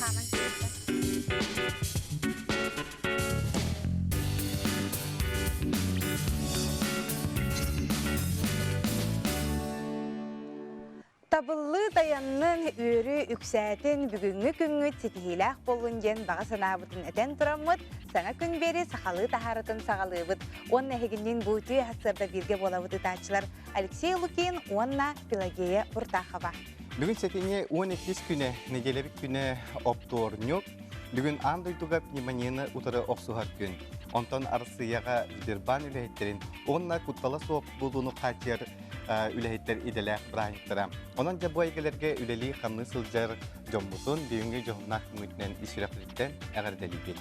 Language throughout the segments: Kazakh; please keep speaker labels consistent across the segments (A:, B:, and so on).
A: Sağman Күн. Tabıllı dayanının ürü üksətin bugünkü güngü çekihilək bolunjen bağa sanabıtın eten turamıd, Saŋa Күн beri saxalı taharıtın sağalıbıd. Onun ehiginden bu tüy hasırda birge bolabıdı taçılar Alexey Lukin, onna Pelageya Burtaxava.
B: Bugün setine 12 güne, nedelebik güne optornyok. Bugün anduyduga pneumoniyаны utarı oksuhar gün. Ondan arasıyaga birban ülehitlerin, onna kuttala soğuk bulduğunu kaçır ülehitler idelek bıraktıram. Onunca bu aygelerge üleli kanlı sılcar jombutun, büyüngü johnak mütnen isiraflikten eğerdeliydi.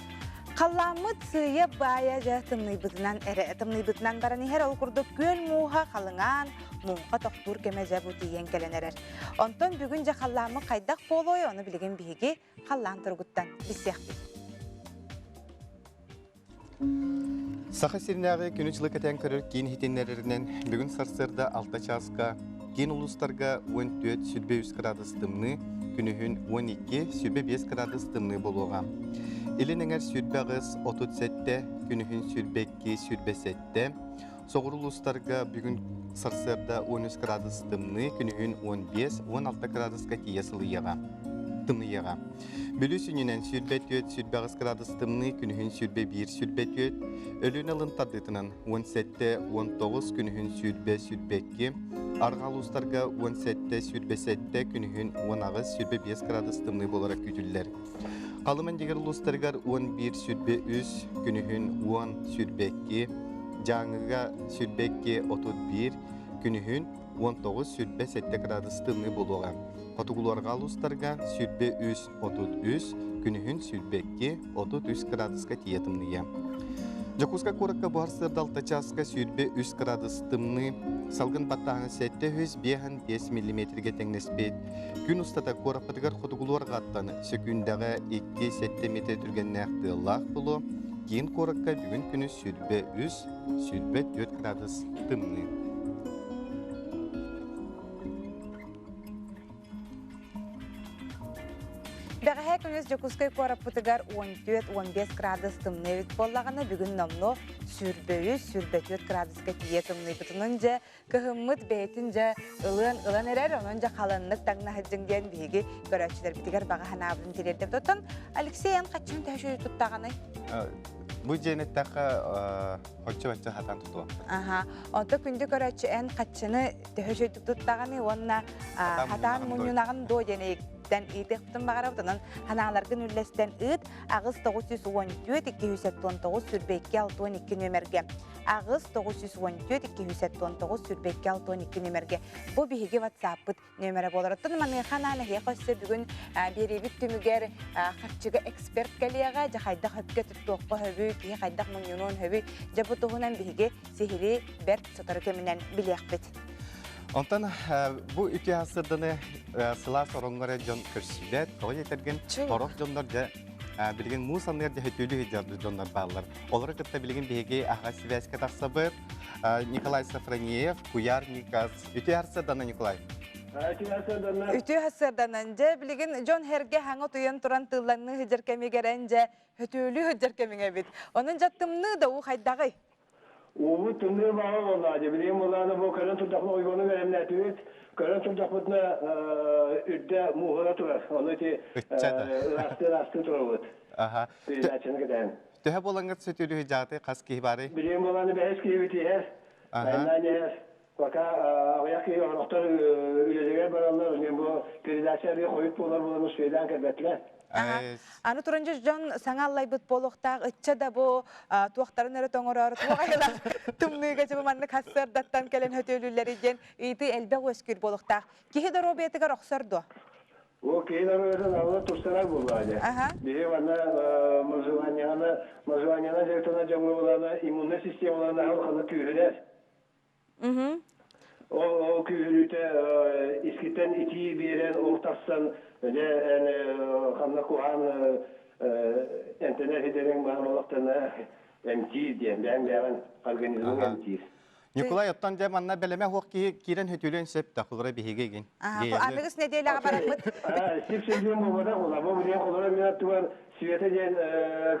A: Kallamıt sığıya bayaca tımnıybıtınan barani her olkurduk göl muha kalıngan, muha tohtur kemece bu diyen gelenerer. Ondan bugünce kallamı kaydak boloy onu bilgin bihigi kallan turguttan bisiyakbi.
B: Saha sirinağı günüçlük eten körür kiyin hitenlerinden bugün sarsırda alta çaska, kiyin uluslarga 14 sürbe 100 gradus tımını, günühün 12 sürbe 5 gradus tımını buluğa. İlin eğer sürbe ağız 37, günühün sürbe 2 sürbe 7. Soğur uluslarga bugün sarsırda 13 gradus tımını, günühün 15-16 gradus katiye sılıyığa. Tımnıyığa. Bölü sününen sürbe 4 sürbe ağız gradus tımını, günühün sürbe 1 sürbe 4. Ölün alın tadıtının 17-19 günühün sürbe 2. Argal uluslarga 17 sürbe 7, günühün 10 ağız sürbe 5 gradus tımını olarak güdüller. Kalıman diğer uluslarga 11 sürbe 3, günühün 10 sürbe 2. Canıga sürbe 2 31, günühün 19 sürbe 7 gradus tımını buluğa. Kotugularga uluslarga sürbe 3 33, günühün sürbe 2 33 gradus katiye tımlıya. Jakuska korakka buharsırda alta çaska sürbe 3 gradus tımını, salgın battağını 705 mm tengnespet. Gün ustada korakpatıgar kotugularga attanı, sökündəğe 2-7 metre türgennəqtığılaq bulu, keyin korakka bugün günü sürbe 3, sürbe 4 gradus tımını.
A: Бәғәһә күнес Жакускай кораппытыгар 14-15 градус тымныбыт боллағаны бүгін номно сүрбе 4 градуска тие тымныбытының же кыһыммыт бәйтін же ылан әрер, оның же қаланлық таңна хаджыңден бігі көрәтшілер бітігер баға абын терердеп тұттан. Алексей ан қатшын тәші тұттағаны?
B: Бұл женеттәқі хочы-бачы хатан тұтуа.
A: Онты күнді көрәтші ән қатшыны тәші тұттағаны, онына хатан мұнынағын до женейік. Den итектен багарабытынан ханаларгын үллестен ыт агыс 914-279 сүрбекке 612 нөмерге. Агыс 914-279 сүрбекке 612 нөмерге. Бу биһиги WhatsApp-быт нөмере боларыттын. Маны хананы хекөссө бүгүн беребит түмүгер хатчыга эксперт келияга жахайда хөпкө туттуокко хөбү, ки хайдак муньюнун хөбү жабутугунан биһиги сихири бер сотор кеминен билиякбит.
B: Ondan bu iki hasırdını sıla sorunları can körsület, kavay yetergen horok canlar da bilgin musanlar da hötülü hıcarlı canlar bağlar. Olarak da bilgin bihege ahası veske taksabır, Nikolay Safraniev, Kuyar Nikaz. İki hasırdana Nikolay.
A: Ütü hasırdan önce bilgin John Herge hangi tuyan turan tıllanını hıcar kemigerince hötülü hıcar kemigebit. Onun jattımını da o haydağı.
C: Oğuz tümleri bağlı oldu. Bileyim olanı bu karın tutaklı uygunu verimler tüyüt. Karın tutaklı'na ürde muhura turar. Onu ki rastı turulur.
B: Aha.
C: Açını giden.
B: Tühe bolangat sütülü hıcatı kas kihbari?
C: Bileyim olanı behes kıyıbiti her. Benden her. Vaka ayak iyi anahtar üleceğe baranlar. Bu krizasyon koyup bulanı suydan kerbetler.
A: Аны турунжа Жон саңаллай бут болохтаак ычча да бу туактарын өрө тоңорор тугайла тумныга жабы манны кассар даттан келен хөтөлүлөр иден ити элбек өскүр болохтаак кихи да робиятыга рохсорду
C: о кейлер өзүн алып турсалар булады бие вана мажуанияна жертона жамгы буланы иммунный системаларына алканы күйрөлөр o kühürüte iskitten iti biren ortaksan ne kanla kuhan entener hideren bağlı olaktana emtiyiz diyen ben organizmin emtiyiz.
B: Николай оттан жа манна белеме хоқ кирен хөтүлен сеп тахылра бихиге ген.
A: Анығыз неделяға барамыд?
C: Сипсенден болмада ола. Бұл білен қолыра мен аттуар Света ден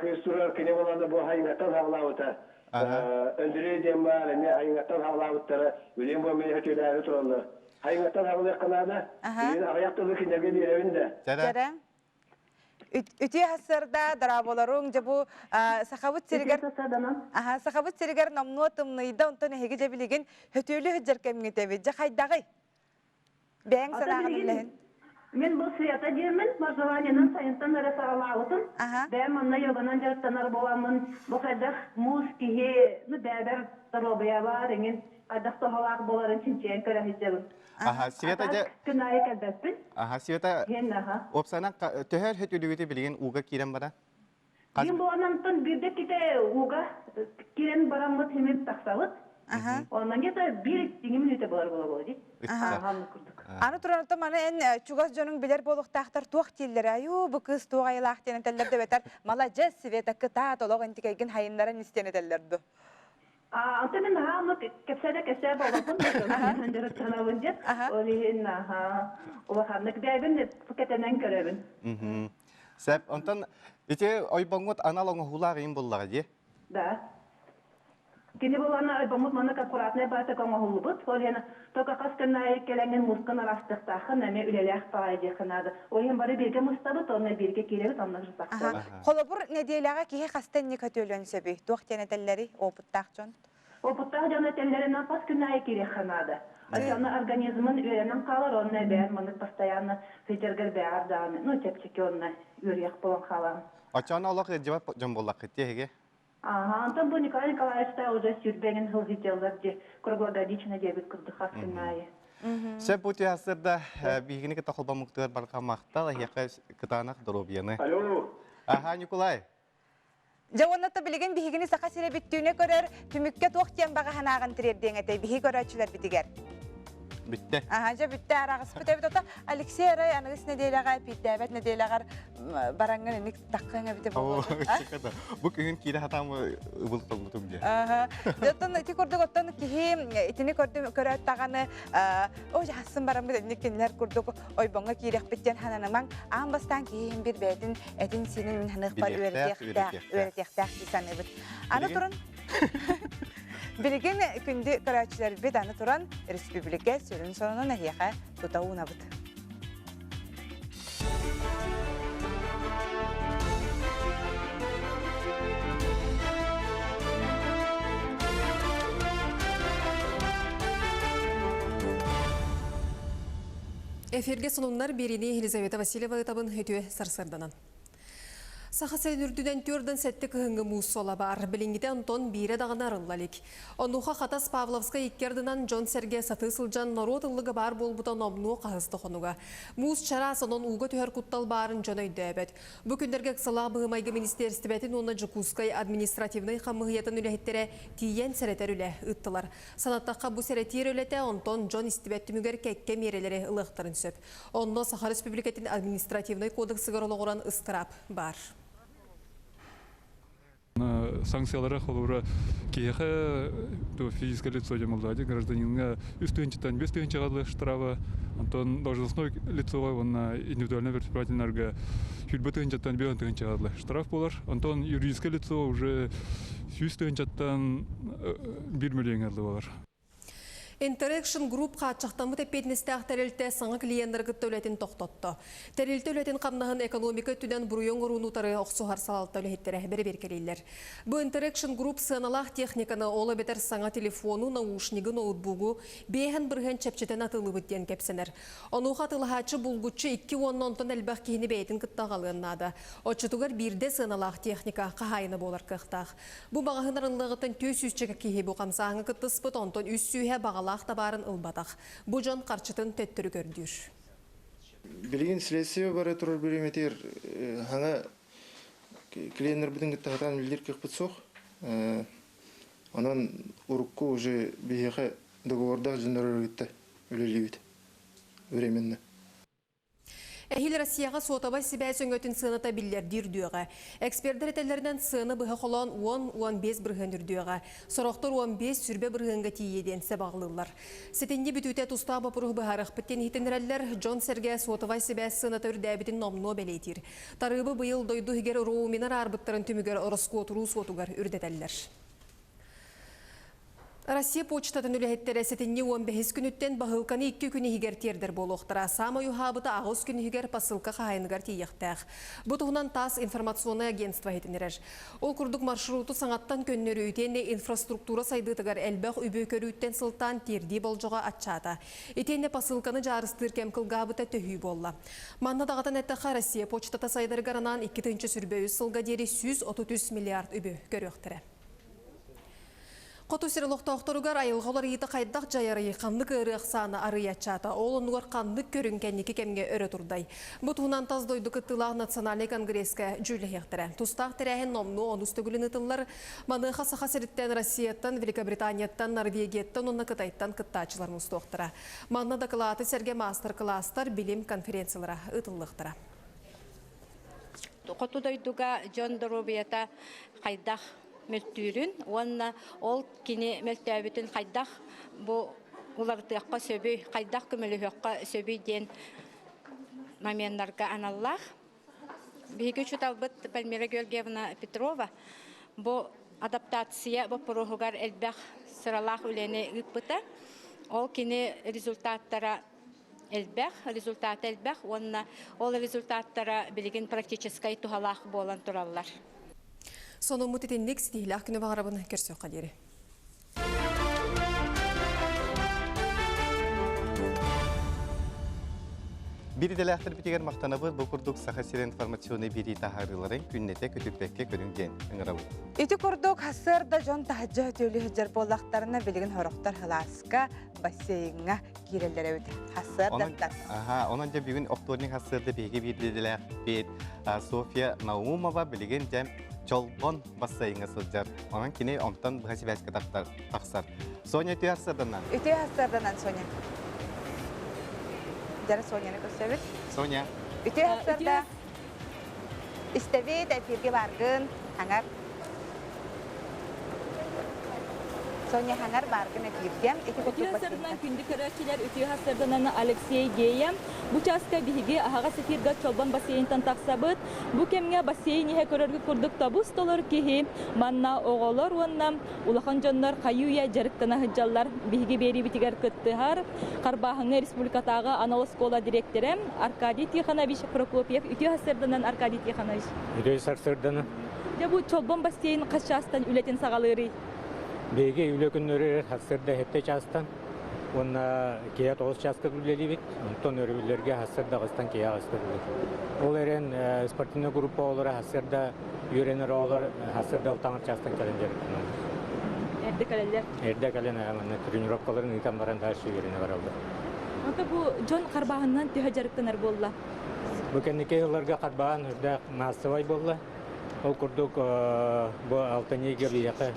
C: кыстурар кене боланы бұл хайыңаттан хағылауыта. Өндірі ден бар, мен хайыңаттан хағылауыттары. Білен бұл мен хөтүләрі тұралды. Хайыңаттан хағылық қанады. Мен аяқтылы кенерге беревінде.
A: Жара. Үті хасырда дараболарың жабу сақабыт серігер намну тымныйда онтан әйге жабілеген хөтөлі хүджар кәмгетебе. Жа қайдағай? Бәң санағын үләйін.
D: Мен бұл Света деймін, Маржаванинын сайынтан әрі сағалауытым. Бәм анна йоганан жарттанар боламын. Бұл қайдақ мұз кеге бәбәр дробия бар, еңін қайдақ тоғалақ боларын чинчен көрәхетжебін.
B: Света же
D: күнайы кәлбәспін.
B: Света опсана төһөр хөтүлүгүтү билген уга кирен бара.
D: Мен бұл анантын бирде ките уга кирен барамыт хемет тақсабыт. Ondan geçer bir minüte bolar boladi. Hamı kurduk.
A: Аны туранытта мана эн чугас жонун билер болуктактар туак тиллер аю бу кыз тугайлах денетелер де бетер молодец Света кыта толог антикайгин хайындарын истенетелерди.
D: Антымен хамы кепседе кесе болупун хандыр танавынжы олин улаханнык дебин пакетенен көрөбүн.
B: Сеп онтан ите ойбоңут аналоңу хулагын боллага же.
D: Да. Кини болана бомут мана корпоратная бата кома хулубут, олена тока каскана келенген мускана растыктахы неме үлелек паайдэ ханады. Ойын бары бирге мустабыт, онна бирге киребит, онна жусакта.
A: Холобур неделяга кихи кастенни көтөлөнсөбү, туактенетеллери опуттак жон.
D: Опуттак жонетеллери напас күнай кире ханады. Аны организмын үйренен калар, онна бәр, маны постоянно фитергер бәр даны, ну тепчеки онна үйрек болон халам.
B: Ачана олақ жабап жон боллак кетеге.
D: Антон был Николай Николаевич уже сюрбенин хылзителдер, где круглогодично дебет кырдыхас күнайы.
B: Сеп бути асырда бигинеге тахылба муктар барка мактала яка кытанак дробияны.
C: Алло.
B: Николай.
A: Жауанатта билеген бигини сака сире биттүүнө көрөр, түмүккө токтен бага ханаган тирерден эте биги көрөчүлөр битигер.
B: Bitti.
A: Жа битти арагыс битебит ота Алексей Рай аныгыс неделяга питебет неделягар бараңган эник таккаңа бите болот.
B: Бу күн кире хатам ыбылтылдым же.
A: Жотон ити көрдүк оттон кихи итини көрдүм көрөт таганы о жассын барам бит никенлер көрдүк ойбоңга кирек биттен хананаман амбастан кийин бир бетин этин синин ханык бар өрөтектак дисаныбыт. Аны турун Билген күнді көрәтшілер бет аны туран республика сөрін сонынан әйеға тұтауына бұд.
E: Эфирге сонуннар берини Елизавета Васильева табын өтуе сарсырданан. Сахасен үрдүден түрден сәтті күйінгі мұсола бар. Білінгіде Антон бире дағына арыллалик. Онуға қатас Павловска еккердінан Джон Серге сатысылжан наротылығы бар болбудан омну қағысты қонуға. Мұс чара сонын уғы түйер құттал барын жон өйді әбет. Бүкіндерге қысыла бұғымайғы министерстібетін оны Жукускай административный қамығыетін үләхеттері тиен сәретер үлі ұттылар. Санаттаққа бұ сәретер үләті Антон Джон істібетті мүгер кәкке мерелері ұлықтарын сөп. Онно Саха Республикатын административный кодексігір олығыран ыстырап бар.
F: Санкциялары холура кеха то физическое лицо демолдади гражданина үстүнчитан бестүнчагалы штрафа Антон должностное лицо он индивидуально вертикальный хүлбөтүнчаттан бөөнтүнчагалы штраф болар. Антон юридическое лицо уже үстүнчаттан 1 миллион болар.
E: Interaction Group қатшақтамы тәппетіністі ақтарелті саңа клиенттері төлетін тоқтатты. Тәрелті өлетін қамнағын экономика түден бұруйон ғырунутары оқсуғар салалты өлеттері бері-беркелейлер. Бұл Interaction Group сыналақ техниканы олы бетер саңа телефону, наушнигі, ноутбугу, бейхін бірген чәпчетен атылы бүттен кепсенер. Онуға атылғачы бұлғучы 2-10 әлбәқ кейіні бәйтін күттағалығынады. Отчытуғар бірде сыналақ техника қағайыны болар қықтақ. Бұл бағағынарынлығытын төс үсчігі кейі бұқамсағыңы күттіспыт онтон үссүйе бағалы табарын ылбатақ. Бұл жон қарчытын төттірі көрдір.
G: Білген сілесі бары тұрыр біреметер хаңа клиенттер бүтін күттіғатан білдер кекпіт соқ. Анан ұрыққы уже бейеқі договорда жындар өргітті өлелі бейді. Временно.
E: Эхил Россияға сотабай сибәй сөңгөтін сыныта биллер дирдуға. Эксперттер етелерінен сыны бұғы қолан 10-15 бірген үрдуға. Сұрақтар 15 сүрбе біргенге тиеден сәбағылылар. Сетенде бүтуте тұста бапырығы бұғарық біттен хитінерәлер Джон Серге сотабай сибәй сыныта үрдәбітін номно бәлейтір. Тарыбы бұйыл дойду хигер роуминар арбыттарын түмігер орысқу отыру сотуғар үрдетәлілер. Россия почтатын үләхеттері сетінне 15 күніттен бағылқаны 2 күні хигер тердер болуқтыра. Сама юхабыта ағыз күні хигер пасылқа қағайыныгар тейіқтәқ. Бұтығынан тас информационный агентство хетінерер. Ол күрдік маршруту саңаттан көннері үйтенне инфраструктура сайдытығар әлбәқ үбі көріттен сылтан терді болжыға атчата. Етенне пасылқаны жарыстыр кәмкілғабыта төхүй болла. Манна дағатан әттіға Россия почтата сайдары гаранан 2-тінші сүрбе сылға дері 133 миллиард үбі көріқтірі. Қоту сирилоқтауқтарығар айылғалар еті қайдақ жайары қандық ұрық саны арыячата. Ол онығар қандық көрінкеннекі кемге өрі тұрдай. Бұтуынан таз дойды күттілақ национальный конгресске жүлі хектірі. Тұстақ тірәхін номну он үстігілін ұтылар. Маныға сақасыреттен Россияттан, Великобританияттан, Норвегияттан, онына Қытайттан қыттачылар мұстоқтыра. Манна дақылаты сәрге мастер-кластар билим конференциялара ұтылықтыра.
H: Қоту дойдуға жон дұрубията қайдақ мөлтүүрүн, онна ол кини мөлтөөбүтүн кайдах бу улартыакка сөбүй, кайдах көмөлүөкка сөбүй ден моменттарга аналлах. Биги чуталбыт Пальмира Георгиевна Петрова бу адаптация бу проругар элбах сыралах үлени ыппыта. Ол кини результаттара результат элбах, онна ол результаттара билигин практическай тухалах болан тураллар.
E: Соны мұтетенлік стейлі күні бағарабын көрсі қадері.
B: Бириделі әқтір бітегер мақтанабы бұқырдық сақасыр информационы бері тағарыларын күннете көтіппекке көрінген ұңырабы.
A: Үті көрдік хасырда жон тағаджа өтеулі жар болақтарына білген хорықтар халасқа бассейінға керелері өте. Хасырдаттар.
B: Онан жа бүгін оқторының хасырда беге бириделі бет София Наумова білген жам Чолбон бассейінға сылжар. Онан кене омтан бұғасы бәскі тақсар. Соня үті хасырданан?
A: Үті хасырданан, Соня. Жара Соняны көстөбіт?
B: Соня.
A: Үті хасырда істебет әтерге барғын, аңар. Соня хаңар барғын әтергем.
I: Үті хасырдан күнді көрәшілер үті хасырдананы Алексей Гея. Бұ часка биһиги аһаға сефирга чолбан бассейнтан тақсабыт. Бұ кемге бассейн ihe көрөргү курдук табус толор кихи. Манна оголор уоннам улахан жоннор кайуя жарыктана хыджаллар биһиги бери битигер кыттыхар. Карбахыңы республикатага аналог школа директоры Аркадий Тиханович Прокопьев. Үті хасырданан Аркадий Тиханович.
J: Үті хасырданан.
I: Я бұ чолбан бассейн қашастан үлетін сағалыры.
J: Беге үлөкүннөрү хасырда хепте частан. Онна кия 9 часка үлели бит. Онтон өрүлөргө хасырда гыстан кия астырды. Ол эрен спортивный группа олар хасырда үйренер олар хасырда таңыр частан келендер. Эрде келен амана тренировкаларын итам баран ташы үйрене баралды.
I: Онта бу жон карбагынан төһө жарыктанар болла.
J: Бу кенеке оларга карбаган үрдө насыбай болла. Ол курдук бу алтынеге бияка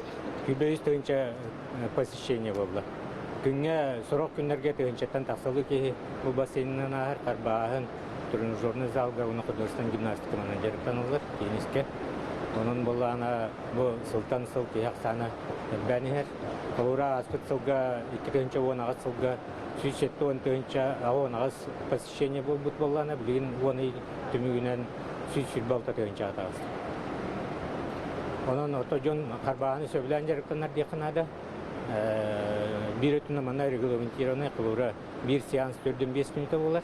J: күбөйүз төнчө посещение болла. Күнге сорок күннерге төнчөтөн тасылы ки бу бассейннен ар карбагын тренажерный залга уну художественный гимнастика менен жарыктанылар тенниске. Онун болана бу султан сыл кияк саны бәнихер. Колура аспыт сылга 2-10 сылга сүйшетті 10 посещение болбут боллана билген оны түмүгүнөн сүйшет балта төнчө атабыз. Онун ото жон карбаганы сөбүлөн жарыктанар деканада. Bir ötünü manna reglamentированный кылура bir сеанс 4-5 минута болар.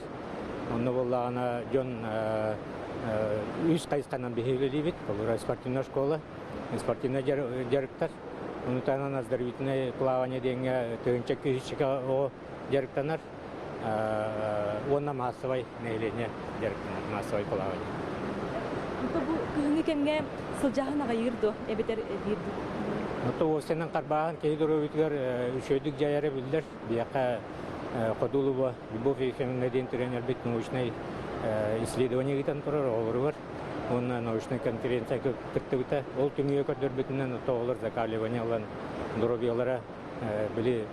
J: Онны боллагана жон үз кайсканан бехелели бит, кылура спортивная школа, спортивный жарыктар. Унутанан оздоровительное плавание денге төнчө күзчүкө о жарыктанар. Онна массовый нейлене жарыктанар, массовый плавание.
I: Бу күнгө кемге сылжагын агайырды, эбетер бирди.
J: Ото осенен карбаган кейдөрөбүтгөр үшөдүк жайары билдер. Бияка Кодулова Любовь Ефимовна ден тренер бит научный исследование гитан турар олор бар. Он научный конференция кыттыбыта. Ол түмүгө көрдөрбүтүнөн тоолор закаливание алан здоровьялара били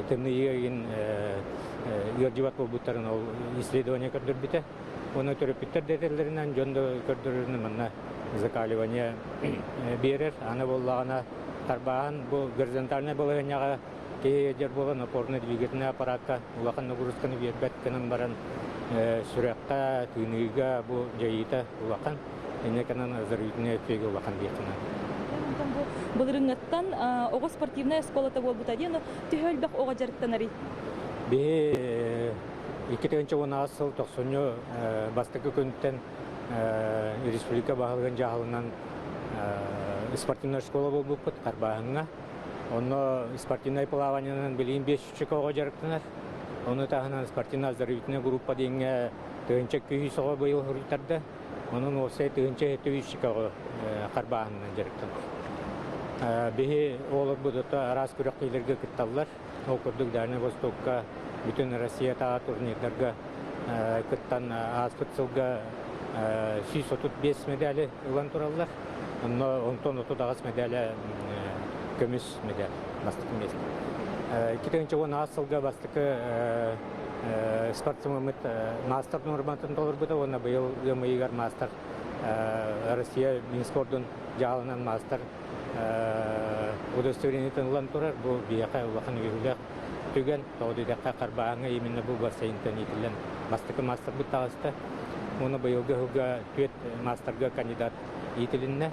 J: темныйген йордиват болбуттарын ол исследование көрдөрбүтө. Оны төрөпүттер детерлеринен жонда көрдөрүнү мына закаливание берер. Аны боллагана тарбаан бу горизонтальный положенияга кеежер болон опорный двигательный аппаратка улахан нагрузканы бербет кенен баран сүрөкка түйнүгүгө бу жайыта улахан энеканан зарытны өтпөйгө улахан бекина.
I: Былырыңаттан ого спортивная школата болбут адено төһөлбөк ого жарыктанари.
J: Бе 2010 жыл 90 бастыкы күнтен республика багылган жаалынан спортивная школа болбут карбааңга. Оны спортивное плаваниянан билим 5 ого жарыктанар. Оны тагынан спортивный оздоровительная группа деңге тыгынча күйсөгө быйыл хуртарда. Onun olsa tığınca tüyüşçükü karbağından jarıktın. Bihi olur bu da aras küreklilerge kıttallar. Okurduk Dağına Vostok'a, bütün Rusya tağı turnirlerge kıttan az kıtsılga 135 medali ulan turallar. Ondan 39 medali kömüş medali bastık mesle. 2010 yılga bastıkı спортсмен мастер норматын толыр бұда, оны бұйыл ғымыйғар мастер Россия Минскордың жалынан мастер удостоверениетін ұлан тұрар. Бұл бияқа ұлақын үйірілік түген, тоғдыдаққа қарбағыңа именно бұл бассейнтен етілен бастықы мастер бұд тағысты. Оны бұйылғы ғылға түйет мастерға кандидат етілінне,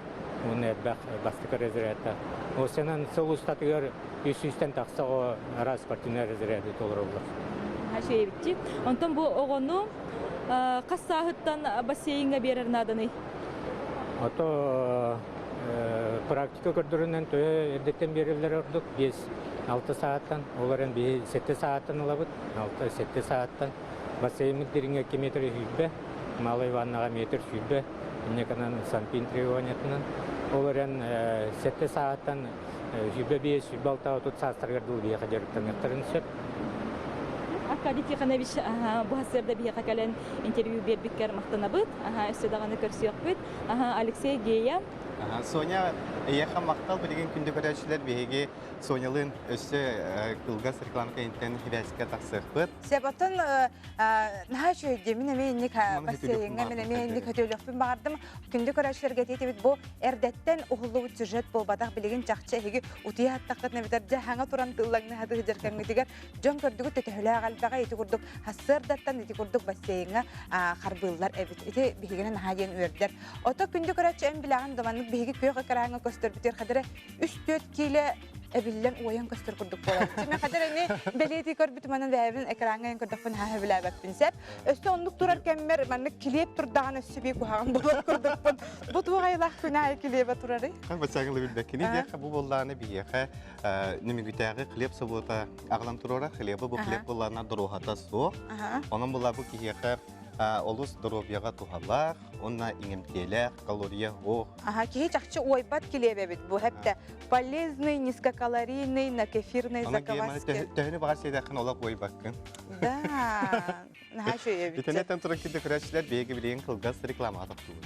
J: оны әдбәқ бастықы резерәтті. Осынан сол ұстатығыр үсістен тақса о ара спортивный резерәді толыр олар.
I: Хашевичи. Онтон бу огону кассахыттан бассейнге берер наданы.
J: Ото практика көрдөрүнөн төе эрдеттен берилер ордук 5-6 сааттан, оларын 7 сааттан алабыт, 6-7 сааттан. Бассейн деринге 2 метр хүббе, малый ваннага метр хүббе, инеканан санпин требованиятынан. Оларын 7 сааттан хүббе 5-6 отут саастаргардыл бияка жарыктан яктарын сөп.
I: Акади Тиханович бу хасырда бияка кален интервью бербиккер мактанабыт. Өстөдаганы көрсөкбүт. Алексей Гея.
B: Соня яха мактал билген күндө көрөчүлөр беге Сонялын өсө кылгас реклама кенттен хибаска таксыкпыт.
A: Себатын нахачы демине менник бассейнге менник хөтөлөкпүн бардым. Күндө көрөчүлөргө тетебит бу эрдеттен угулуу сюжет болбадак билген жакчы эги утия хаттакытна битерде хаңа туран тыллагны хады жеркеңге дигер жон көрдүгү төтөлө галбага эти курдук хасырдаттан эти курдук бассейнге карбыллар эбит эти бигенен хаген үрдер. Ото күндө көрөчү эм билаган доманны биги көйгө караңга көстөр битер кадере 3-4 киле эбиллен уян көстөр курдук болот. Мен кадере не белети көрбүт манын бэбин экранга көрдөкпүн ха билебеппин сеп. Өстө ондук турар кеммер манны килеп турдаган өсүбү куган болот көрдөкпүн. Бу тугайлах күнай килебе турары.
B: Бачагылы билбекини де бу болланы бияка немигүтәгы клеп собота аглан турора хлебы бу клеп боллана дорогата со. Онун була бу кияка олус здоровьяга тухаллах, онна иңемтеле калория о.
A: Кие чакчы ойбат килебе бит бу хепте полезный, низкокалорийный, на кефирной закваске.
B: Төһөнү багар сейдакын олак ойбаккын.
A: Да. Нахашы ебит.
B: Битенеттен туран килде көрөчүлөр беги билген кылгас реклама атактуу.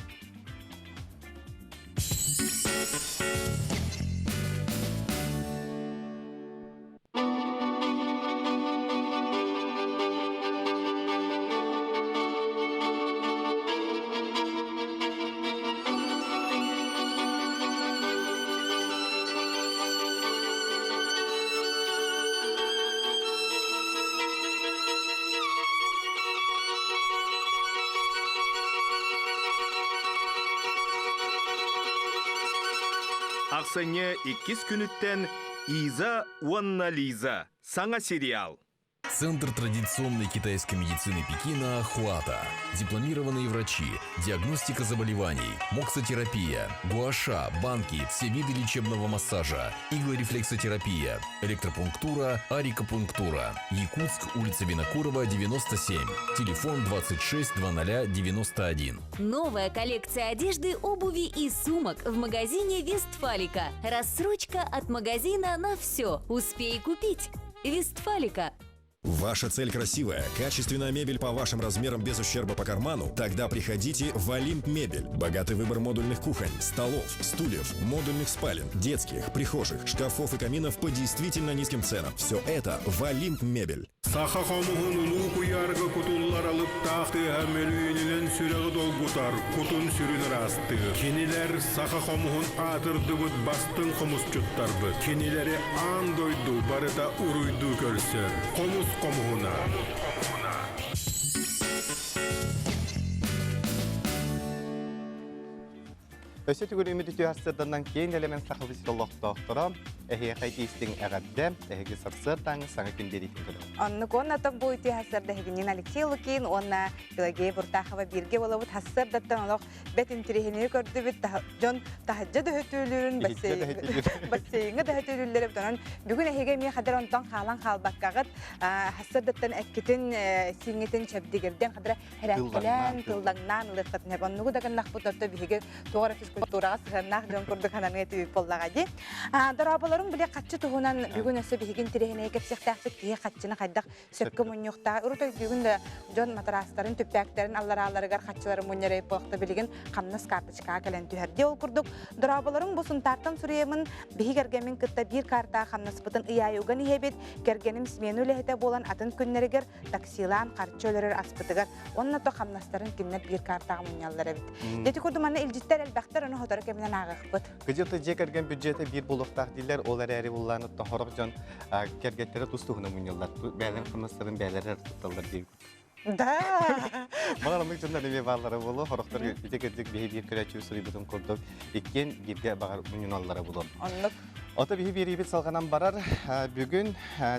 K: Аксыне 2 күнүттен Иза Уанна Лиза. Саҥа сериал.
L: Центр традиционной китайской медицины Пекина «Хуата». Дипломированные врачи, диагностика заболеваний, моксотерапия, гуаша, банки, все виды лечебного массажа, иглорефлексотерапия, электропунктура, арикопунктура. Якутск, улица Винокурова, 97. Телефон 26 00 91.
M: Новая коллекция одежды, обуви и сумок в магазине «Вестфалика». Рассрочка от магазина на все. Успей купить. «Вестфалика».
N: Ваша цель красивая, качественная мебель по вашим размерам без ущерба по карману? Тогда приходите в Олимп Мебель. Богатый выбор модульных кухонь, столов, стульев, модульных спален, детских, прихожих, шкафов и каминов по действительно низким ценам. Все это в Олимп Мебель.
O: Saha komuhun ulu kuyarga kutullar alıp tahtı hamölüyenilen süreği dolgutar, kutun sürünür astı. Kiniler saha komuhun atırdı bud bastın komus çuttar bud. Kinileri an doydu, barıda uruydu görsör. Komus komuhuna.
B: Öse tügür ümidi tüyarsırdan keyin elemen sahabısı Allah'ta ehe qaytistің әғадді, әхеге сарсыртаңы саңа күн беретін күлі.
A: Онны конна ток бу ити хасырда хегинен Алексей Лукин, онна Пелагея Буртахова бирге болабыт хасырдаттан олох бет интерехіне көрді бит жон тахаджа да хөтүүлүрін бассейңі да хөтүүлүлері бітонан бүгін әхеге мен қадар онтан қалан қалбаққағыт хасырдаттан әткетін сиңетін чәбдегерден қадара әрәккілен тылдаңнан ұлыққатын әп оннығы да қаннақ бұтатты бігеге тоғыра физкультураға сығырнақ жон көрді қананыңа түйіп боллаға де. Дарабаларың біле қатшы тұғынан бүгін өсі бігін тірехіне кепсектәқпет тие қатшыны қайдақ сөпкі мұнюқта. Үрітой бүгін де жон матарастарын, төппәктерін аллар-алларығар қатшылары мұнерей болықты білген қамныз карточка кәлен түйерде ол күрдік. Дарабаларың бұсын тартын сүреемін бігі кәргемін күтті бір карта қамныз бұтын ұяйуған ебет, кәргенім смену ләхеті болан атын күннерігер таксилан қарчы өлерер аспытығар. Онына то қамнастарын кеннер бір картаға мұнялар әбет. Деті күрдіманна үлжіттер әлбәқтер оны хотары кәмінен ағық бұд.
B: Күзеті же кәрген бюджеті бір болуқтақ дейлер, олар әрі болғаны тоқырық жон кәргеттері тұстығына мұнялар. Бәлін қамнастарын бәлері тұтталар дейік.
A: Да.
B: Бағарамық жондар еме бағалары болу, хорықтар өтекердік бейі бір көрәчі өсірі бұтын құрдық, еккен бірге бағар мұнялары болу. Ота бейі бір ебет салғанан барар, бүгін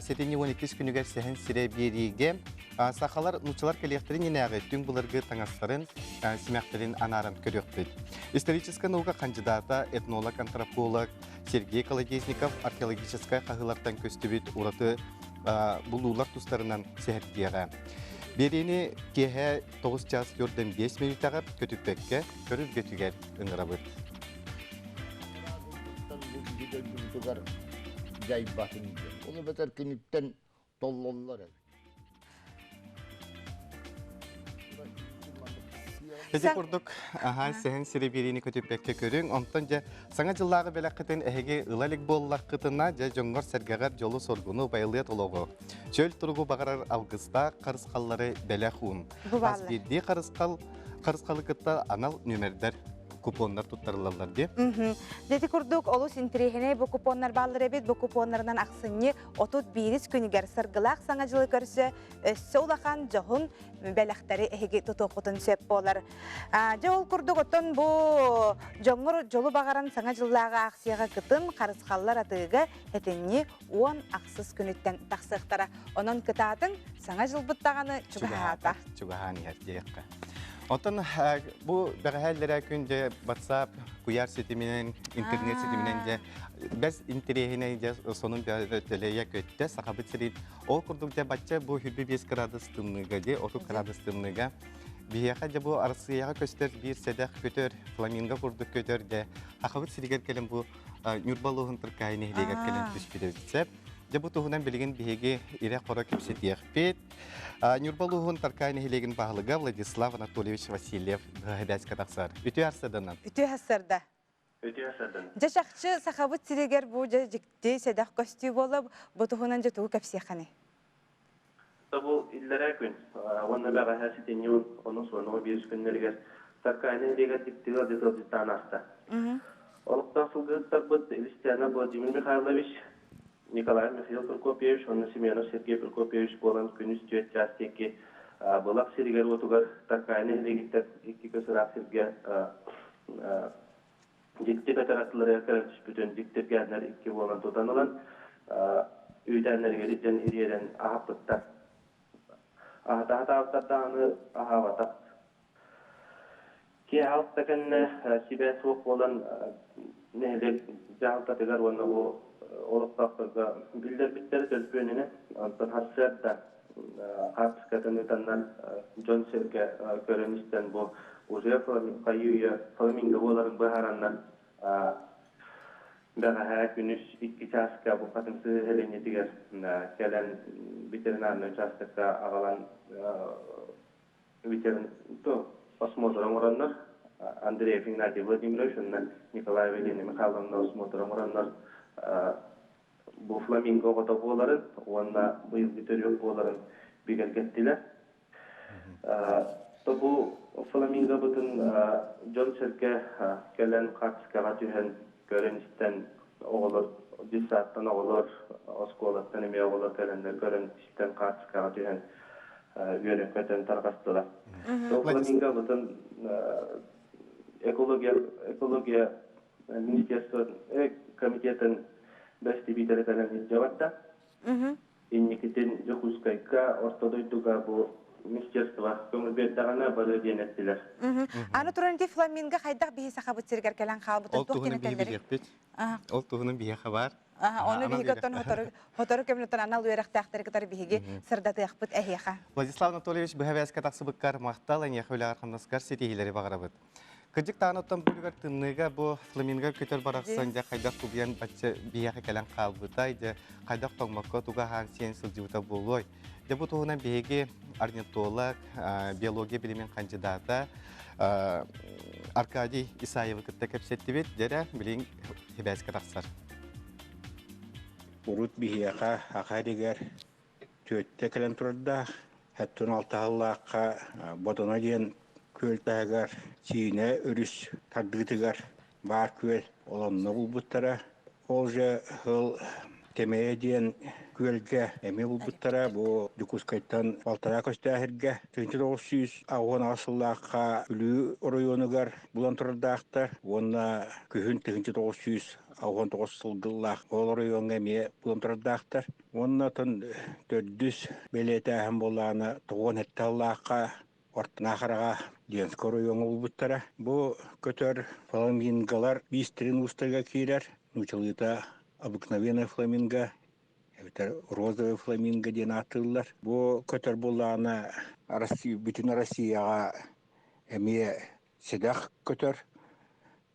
B: сетені 12 күнігер сәхін сірі береге сақалар нұчылар кәлектірін енәғі түн бұлырғы таңастарын семяқтырын анарын көріқтір. Историческая наука кандидата, этнолог, антрополог Сергей Колодезников археологическая қағылардан көстібет ұраты бұлулар тұстарынан сәхірдеға. Берені кеге 9 час 4-5 минутаға көтіппекке көріп көтігер ұңыра бұд.
P: Оны бәтер кенеттен толлоллар.
B: Әзе құрдық, сәхін сірі берені көтіппекке көрің, онтан жа саңа жыллағы бәлік қытын әхеге ұлалік болылақ қытына жа жоңғар сәргәғар жолы соргуны байылы толығы. Чөл тұрғы бағарар алғыста қарысқалары бәлік ұн. Аз берде қарысқалы қытта анал нөмердер купондар туттарылалар де.
A: Дети күрдік олыс интерехіне бұл купондар балыр әбет, бұл купонларынан ақсыне 31 күнігер сырғылақ саңа жылы көрсі өссі олақан жоғын бәліқтері әйге тұтоқытын сөп болар. Жол күрдік оттан бұл жоңыр жолы бағаран саңа жыллағы ақсияға күтін қарысқалар атыға әтенне 10 ақсыз күніттен тақсықтара. Оның күтатын саңа жыл бұттағаны чүгіғата.
B: Чүгіғаны ердеққа. Отын бұл бәғәлдері күнде WhatsApp, кuyar сетімінен, интернет сетімінен де біз интерехіне де соның бәлеге көтті, сақабыт сірейд. Ол күрдік де бәтче бұл 25 градустымныға де, 30 градустымныға. Бияға де бұл арысыяға көстер бір седақ көтер, фламинго күрдік көтер де. Ақабыт сірегер келін бұл нүрбалуғын тұрқайын егер келін түспеді өтсеп. Жабы тұғынан білген бейге ире қора көпсет еқпет. Нүрбалуғын таркайны хелеген бағылыға Владислав Анатольевич Васильев ғайбәскі тақсар. Үті арсырдынан?
A: Үті арсырда. Жашақчы сақабыт сирегер бұл жекте седақ көсті болып, бұл тұғынан жа тұғы көпсе қаны?
Q: Бұл илләрі күн. Оны бәға әсетенеуін, оның соңығы беріс күннергер. Таркайны хелеген диптігі детілдістан асты. Олықтан сылғыттар бұд Элистиана Владимир Михайлович, Николай Михаил Прокопьевич, он Семенов Сергей Прокопьевич болан күніз түйет жастеке бұлақ серігер отуғар тарқайны легиттер екі көсірақ серге диктеп әтараттылары әкәрін түспүтін диктеп кәдінер екі болан тұтанылан үйдәнлерге ден ириеден ағапыттар. Ағатағаны ағаватақ. Ке ағаттакәнне себе соқ болан нәлек жағылтатығар оны ол Олықтақтарға білдер біттері төлпөніне антон хассерді қарпыскатын өтаннан Джон Серге көріністен бұл уже фламинго оларын бұхараннан бәға әр күніш 2 часқа бұл қатымсы әленетігер кәлін ветеринарный участокқа ағалан осмотрын ұраннар Андрей Игнатий Владимирович, Николай Велин Михайловна осмотрын ұраннар bu flamingo gotobolарын, onunla bıyıl bitiriyor boların bigelgettiler. Bu flamingo bütün John Serke gelen kaçkağa tühen görenişten oğulur, cinsattan oğulur, oskolattan eme oğulur gelenler görenişten kaçkağa tühen yönetmeden tarkastılar. Flamingo bütün ekologiya Ministerstvo komitetin besti biteri kalen cevapta. İnnikiten Yokuskayka ortadoyduga bu Ministerstvo komitetin böyle denettiler.
A: Аны туран фламинго хайдах бихи сахабыт сиргер келен халбытын тух кенетелери.
B: Ол туһунун бие хабар.
A: Оны бихиготтон хотору кемнетен анал уерахтахтары кытар бихиги сырдатыахпыт эхиха.
B: Владислав Анатольевич бэхэвэска тахсыбыккар макталан яхөлягар хамнаскар сетихилери багарабыт. Кыжык таанаттан бүлгөр тынныга бу фламинго көтөр бараксан жа кайдак кубиян бачча бияха келен калбытай же кайдак тоңмакка туга хан сен сылжыбыта болой. Же бу туһунан биһиги орнитолог, биология билимин кандидата Аркадий Исаев кытта кепсеттибит, дере билин хибэска тахсар.
R: Урут бияха акадигер төттө келен турда, хаттын алтааллаакка бодона диен көлтәгәр, сине үрүс таддыгытыгар бар көл олонны булбуттара. Ол же хыл темедиен көлгә эме булбуттара. Бу Дукускайттан Балтара көстәһергә 1900 агын асыллакка үлү районугар булан турдактар. Онна күһүн 1900 агын 9 сылдыллак ол районга ме булан турдактар. Онна тон 400 белете һәм буланы 9 хетталлакка Ортнахарага Денскоро yoңул буттара. Бу көтөр фламинголар бистрин устага кирер. Нучылыта обыкновенный фламинго, это розовый фламинго ден атыллар. Бу көтөр булланы Россия, бүтүн Россияга эме седах көтөр.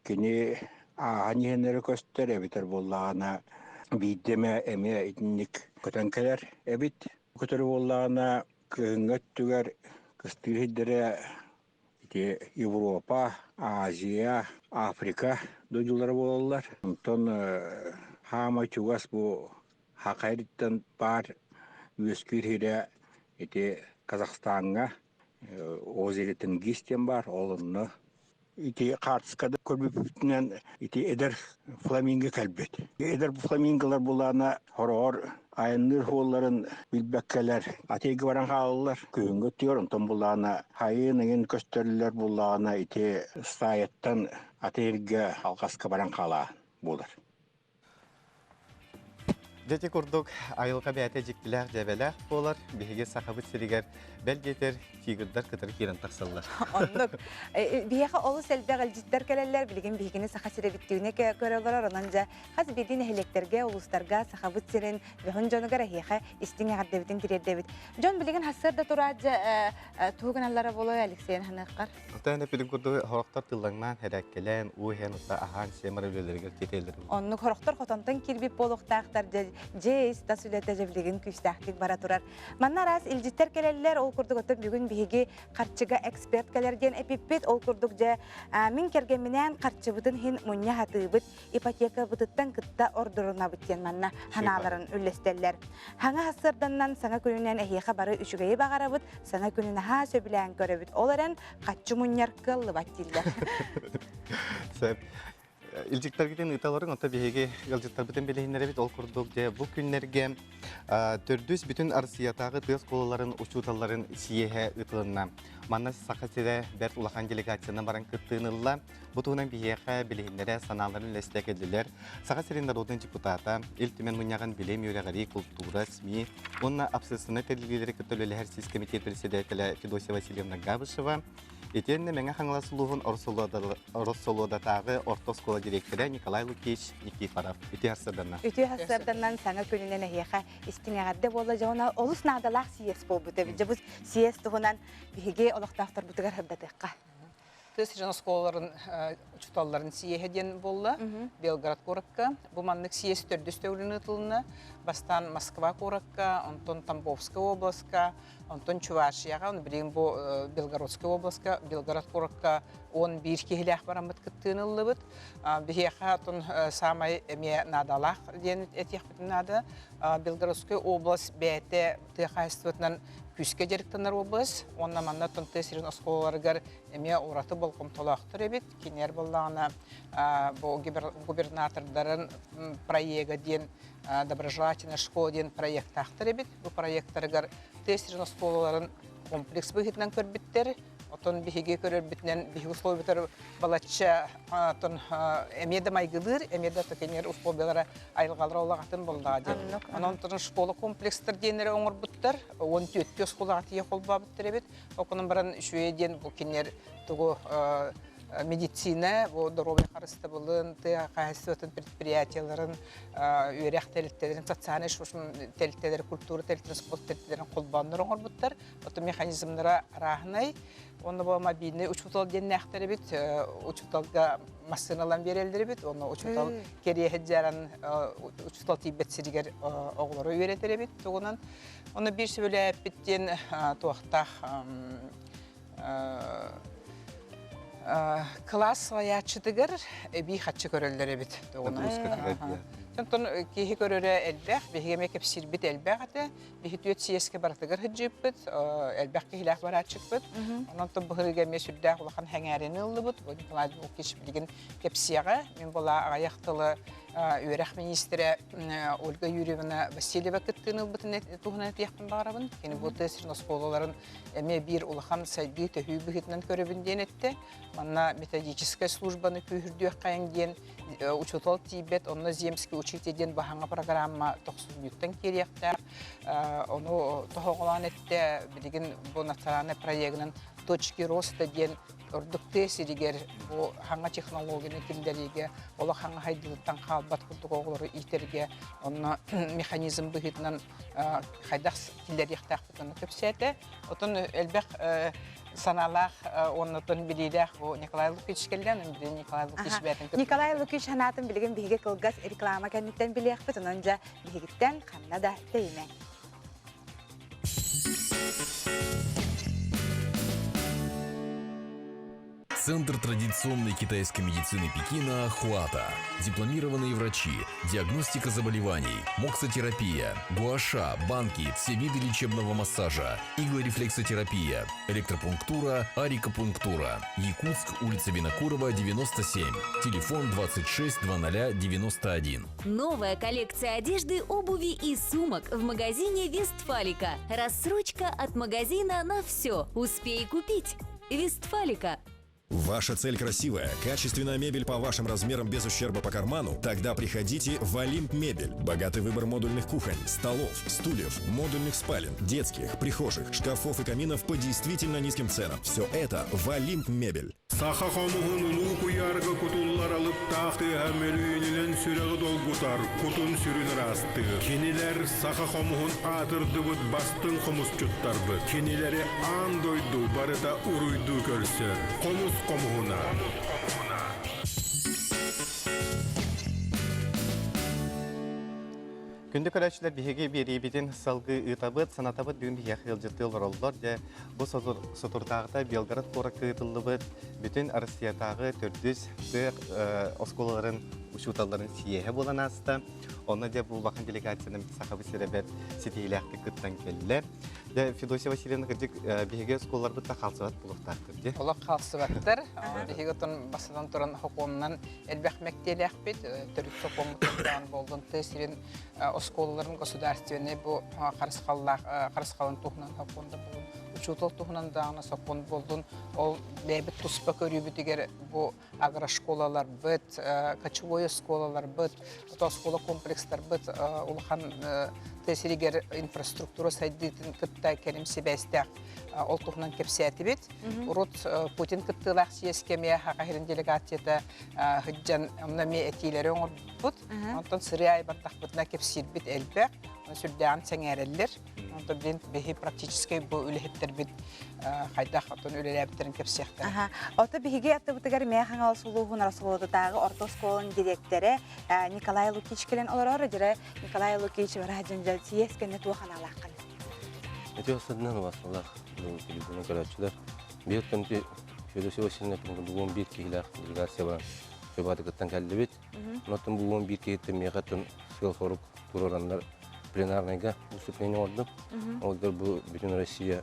R: Кини аньенер көстөр эбитер булланы бидеме эме этник көтөнкелер эбит. Көтөр булланы кынгөттүгөр Кыстырыдыры Европа, Азия, Африка дойдулары болалар. Онтон хама чугас бу хакайриттан бар өскүрхире Казахстанга озеритин гистен бар, олынны картыскада көрбүптүнен эдер фламинго калбет. Эдер фламинголар булана хорор айныр холларын билбеккелер атеги баран халылар күйөнгө түйөр онтон булана хайынын көстөрүлөр булана стаяттан атеге алгаска баран кала болар.
B: Жете курдук айылга бәте жиктилер жебелер болар биһиге сахабыт сиригер белгетер тигирдар кытыр кирен таксаллар.
A: Оннук бияха олус элбегел життер келелер билген биһигини саха сире биттигине көрөлөр ананжа хаз бидин электерге улустарга сахабыт сирен бехон жонугара хиха истиңе гардебитин тирердебит. Жон билген хасырда тураажа тугуналлара болой Алексей ханаккар.
B: Отаны билген курду хорохтор тыллаңнан хереккелен уһен ута ахан семарөлөлөргө кетелер.
A: Оннук хорохтор хотонтон кирбип болуктактар жейс тасүлете жебилеген күстәхтик бара турар. Манна рас илжиттер келелер ол курдук өтөп бүгүн биһиги карчыга эксперт келерген эпиппит ол курдук же мин кергенменен карчыбытын хин мунья хатыбыт ипотека бытыттан кытта ордуруна биткен манна ханаларын үллестеллер. Хаңа хасырданнан саңа күнүнен эхиха бары үшүгөй багарабыт, саңа күнүнө ха сөбүлән көрөбүт. Оларен каччы муньяр кыллы баттилдер.
B: Илжиктерген ыталарын ота биһиге илжиктер бүтүн билехиннер бит ол курдук же бу күннерге төрдүс бүтүн Россиядагы тыгыз кололарын учуталарын сиеhe ытылынна. Манна сахасире берт улахан делегацияны баран кыттыынылла. Бу туунан биһиге билехиннере санааларын лестекедилер. Сахасирин народный депутата Илтимен муньяган билем юрегari культура СМИ. Онна абсессионный телевизоры көтөлөлөр сис комитет председателя Федосия Васильевна Габышева. Етенне меңе хаңласылуғын Орсолодатағы орта школа директоры Николай Лукич Никифоров. Үті асырданнан.
A: Үті асырданнан саңа күнінен әйеға істіңеғадды болы жауына олыс надалақ сиес бол бұты. Жабыз сиес тұғынан біге олықтақтар бұтығар хабдатыққа.
S: Төс жана школаларын учуталларын сиехеден болла Белград коракка. Бу маннык сиес төрдөстөгүнү тылына бастан Москва коракка, онтон Тамбовская областка, онтон Чувашияга, бирин бу Белгородская областка, Белград коракка 11 кихилях барамыт кыттыны лыбыт. Бихеха тон самай эме надалах ден этих нада. Белгородская область бәте тыхайствотнан күске жеріктінер область. Онна манна тон тесирин осколарыгар эме ураты болқым толақтыр ebit. Кинер боллағына губернатордарын проега ден доброжелательная школа ден проекттақтыр ebit. Бу проекттарыгар тесирин осколарын комплекс бігітінен көрбіттер. Отон биһиге көрөр битнен биһи условиятар балача тон эмеде майгылыр, эмеде токенер условиялары айылгалар олагатын болдады. Анан тон школа комплекстер денере оңор буттар, 14 школа тие колба буттар бит. Окунун баран шуеден бу кинер тугу медицина, здоровье харысты болын, кайсытын предприятияларын, үйрек телеттерин, социальный телеттерин, культура телеттерин, спорт телеттерин колбанныр оңор буттар. Отон механизмдара рахнай. Onu bu mobильный учутал деннәхтәре бит, учуталга машиналар берелдер бит, оны учутал кере хәҗәрән учутал тибет сиргәр оглары өйрәтер бит, тугынан. Оны бир сөйләп биттен туактах класс аячыдыгыр би хатчы көрөлләре бит, тугынан. Сонтон кихи көрөрө элбэх, биһиге мекеп сирбит элбэхате, биһи түет сиеске бартыгар хыджыппыт, элбэх кихилах барачыппыт. Онон то быһырыга месүддах улахан хәңәрен ыллыбыт, бу Николай Лукич билген кепсияга, мен була аяктылы үйрәх министры Ольга Юрьевна Васильева кыттыны бутын туһна тияктан барабын. Кени бу тесирин школаларын эме бир улахан сайды төһүй бигитнен көрөбүнден этте. Манна методическая службаны көйүрдүк кайын учутал Тибет, онна земский учителен баханга программа 90-тен керектер. Ону тоголан этте билген бу национальный проектнын точки роста ден ордукте сиригер бу ханга технологияны килдериге, ола ханга хайдылыктан калбат кулдук оглору итерге, онна механизм быгытнан хайдах килдерихтах бутуну көпсәте. Отон элбек саналах оннотон билилях бу Николай Лукич келген, Николай Лукич бәтен.
A: Николай Лукич ханатын билген биһиге кылгас реклама кәннеттен билияхпыт, ононжа биһигиттен ханна да тейме.
L: Центр традиционной китайской медицины Пекина «Хуата». Дипломированные врачи, диагностика заболеваний, моксотерапия, гуаша, банки, все виды лечебного массажа, иглорефлексотерапия, электропунктура, арикопунктура. Якутск, улица Винокурова, 97. Телефон 26 00 91.
M: Новая коллекция одежды, обуви и сумок в магазине «Вестфалика». Рассрочка от магазина на все. Успей купить. «Вестфалика».
N: Ваша цель красивая, качественная мебель по вашим размерам без ущерба по карману? Тогда приходите в Олимп Мебель. Богатый выбор модульных кухонь, столов, стульев, модульных спален, детских, прихожих, шкафов и каминов по действительно низким ценам. Все это в Олимп Мебель.
O: Саха комугун улуку ярга кутуллар алып тахты хамелюенилен сүрегі долгутар, кутун сүрін расты. Кенилер саха комугун атырдыбыт бастын комус чуттарбы. Кенилери андойду барыда уруйду көрсөр. Комус комугуна.
B: Күнді көрәтшілер бігі берейбетін салғы ұтабыт, санатабыт бүгін бияқ елжетті олар де бұл сотуртағыда Белгород қорақы ұтылыбыт, бүтін Арысиятағы түрдіз осколаларын ұшуталарын сиеге болан асты. Оны де бұл бақын делегацияның сақабы серебет сетейләқті күттен келілер. Федосия Васильевна кірдік бігі осколалар бұтта қалсыват бұлықтақтыр.
S: Олақ қалсываттыр. Бігі ұтын басыдан тұрын хокуымнан әлбәқ мәктелі әқпет. Түрік соқуымыттан болдың тесірін осколаларын государственный бұл қарысқалын тұғынан хокуымда бұл. Учутал туһунан дагына сапон болдун, ол бәбит туспа көрүбү дигер бу агрошколалар бит, кочевой школалар бит, школа комплекстер бит, улхан тесиригер инфраструктура сайдытын кытта керим себестак ол туһунан кепсәти бит. Урут Путин кыттылак сиескеме хакырын делегацияда хыджан амнами этилери оңор бут. Онтон сырай бартак бутна кепсит бит элбек. Сүрдән сәңәрелләр. Онда билен бехи практически бу үлехеттер бит хайдах атын үлеләбтерин кепсәхтә.
A: Ата бихиге атты бутыгар мәхан алсулугун расулудагы орта школаның директоры Николай Лукич келен олар дире Николай Лукич раҗанҗал сиескене тухана лакын.
T: Эти осаднан васалах, ну телефон көрәчләр. Бит Федосия Васильевна бүгін бір кейлер делегация баран жобаты кыттан кәлді бет. Онаттан бүгін бір кейтті меғаттан сығыл сорук турарандар пленарныйга выступление ордым. Олдар бұл бүтін Россия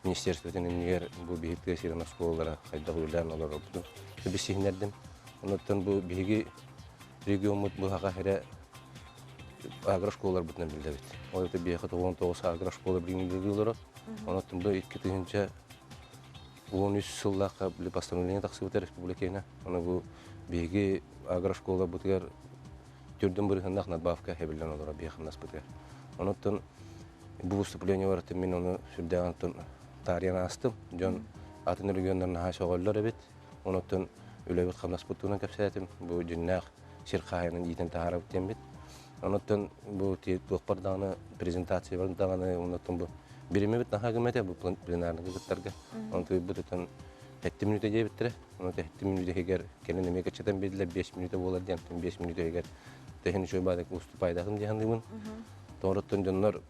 T: министерствотен егер бұл бейітті сирена школалара қайда ғылдан олар олдым. Біз сигнердім. Онаттан бұл бейгі регион бұл хаға хәрі агрошколалар бұтынан білді бет. Оларды бейіқі 19 агрошкола білгендегі олары. Онаттан бұл 2-тігінші 13 жыллаққа білі постановление тақсы бұты республикайна. Оны бұл бейгі агрошкола бұтығар түрдің бұрығындақ надбавка әбілден олара бейіқынас бұтығар. Онаттан бұл выступление барытын мен оны сүрдеғантын тарияна астым. Жон атын региондарына хаша оғалылар әбет. Онаттан өләбет қамнас бұттығынан көпсәтім. Бұл жүннәқ шерқайының етін тағара бұттен бет. Онаттан бұл тұқпардағаны презентация бардағаны онаттан бұл береме бет наға кімәте бұл пленарны кызыттарға. Онаттан бұтытын 7 минута дей біттірі. Онаттан 7 минута егер кәлін емек әтшетен беділер 5 минута болар дейін. 5 минута егер тәхін үші бадық ұступайдағын дейін. Тоғырыттан жонлар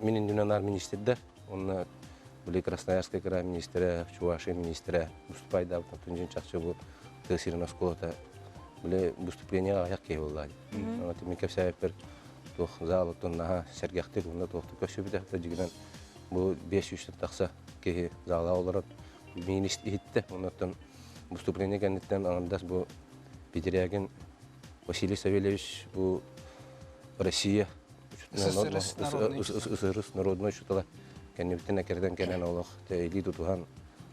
T: менен дүнанар министрдер. Онына бұл Красноярская край министрі, Чувашия министрі ұступайдағын. Түнжен чақшы бұл тәсірін осколата бұл выступление аяқ кей болады. Онаттан мен кәпсәйіппір залықтың наға сәргәқтер онда тоқты көші бітәқті жігінен бұл 5-3 тақса кей зала оларып министр етті. Онаттан выступление кәнеттен аңындас бұл Петерягин Василий Савельевич бұл Россия СССР народной шутала кәннебіттен әкерден кәнен олық тәйли тұтуған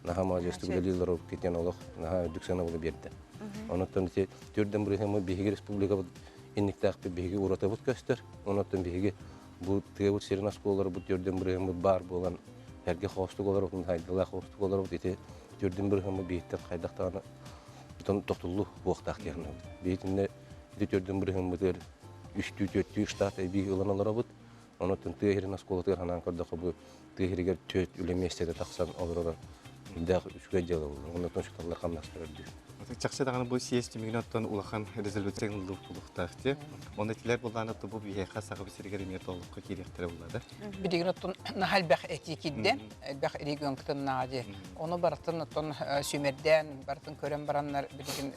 T: наға мағажесті білелілер олып кетен олық наға үдіксана олы берді. Онаттан түрден бұрығымы бейгі республика инникті ақпы бейгі ұрата бұд көстер. Онаттан бейгі бұл тіге бұд серін асқолары бұд түрден бұрығымы бар болған әрге қоғыстық олар бұд, хайдыла қоғыстық олар бұд. Түрден бұрығымы бейттен қайдақтағаны тоқтылы оқтақ керіні бұд. Бейтінде түрден бұрығымы бұд үсті-төтті штат бейгі ұланалары бұд. Онаттан тіғерін асқолатығыр ханан көрдіқі бұд тіғерігер төт үлеместеді тақсан олар үлдәқ үшке делі болды. Онаттан шықталар қамнастыр өрді.
B: Чақшадағаны бұл сиесті мегінаттан ұлақан резолюцияның ұлықтақты. Оны тілер болғаны тұбы бейеқа сағы бісіргер емет олыққа керектері болады.
S: Бидеген оттон нахал бәқ этикидде, бәқ регион кітін нағаде. Оны барытын оттон сөмерден, барытын көрен баранлар, бидеген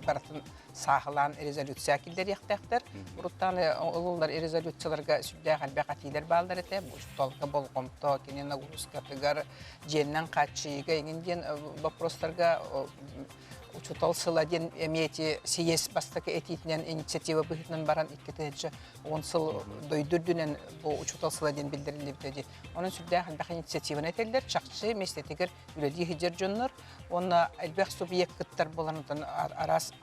S: барытын сағылан резолюция кілдер яқтақтар. Бұруттан ұлылар резолюцияларға сүрде қалбәқ атилер балдар еті. Бұшталғы болғымто, кенен нагрузкатығар, женнен қатшыйға, еңінден вопростарға учутал сыладен эмети сиес бастакы этитнен инициатива быхытнан баран иккетече он сыл дойдурдунен бу учутал сыладен билдирилибди. Онун сүрдө халбак инициативаны этелдер чакчы местетигер үледи хижер жоннор. Онна албак субъекттар боландан арас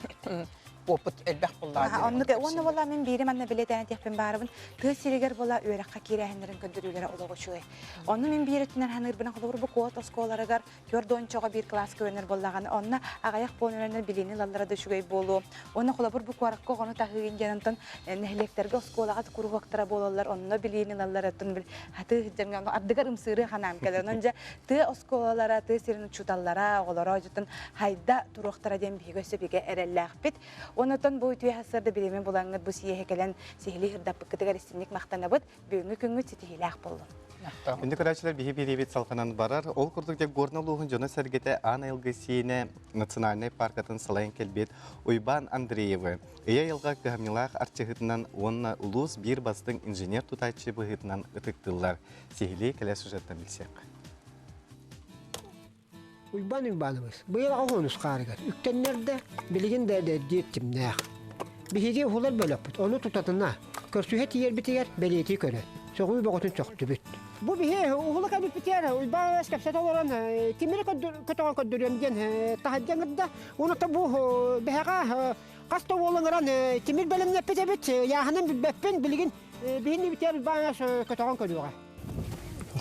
S: опыт элбах буллады.
A: Онны бола мен берем анна билетен тепен барыбын. Төсирегер бола өрөккө кирәһендерин көндүрүлөр ологочуй. Онны мен биретинен ханыр бина холор бу код осколарыгар көрдөнчөгө бир класс көнөр боллаган. Онна агаяк болнөрөнөр билини лаллара дөшүгөй болу. Онны холобур бу кваракко гону тагыгын жанантан нехлектерге осколага курухактара бололар. Онны билини лалларатын бил хаты жамган ардыгар ымсыры ханам келер. Онжа ты осколалара ты сирин чуталлара оголора жутун хайда турухтара дем бигөсө биге эреллахпит. Онотон бу үтүе хасырда билемен булаңыт бу сие хекелен сихили хырдап кытыгар истинник мактанабыт бүгүнкү күнгү ситихилах болду.
B: Инде карачылар бихи-биребет салқанан барар. Ол күрдік де горналуғын жоны сәргеті Ана Елгесине национальный паркатын салайын келбет Ойбан Андреевы. Эя елға көхамнилақ арчығытынан онына улус бір бастың инженер тұтайчы бұғытынан ұтықтылар. Сихили кәлі сюжеттен білсек.
U: Уйбан-уйбанымыз. Бұйыл ағуыныз қарығар. Үктенлерді білген дәрді деттімнәқ. Бихиде олар бөліп бұд. Оны тұтатына. Көрсүйет ер бітігер бәлеті көрі. Соғуй бағытын соқты бүт. Бұл бихе ұғылы кәбіт бітер. Уйбан әскәпсәт оларан. Темірі көтіған көддіремден тағадден ғырда. Оны та бұл бәға қасты олыңыран темір бәлімне пете біт. Яғынан бәппен білген бейінне бітер ұйбан көтіған көдіға.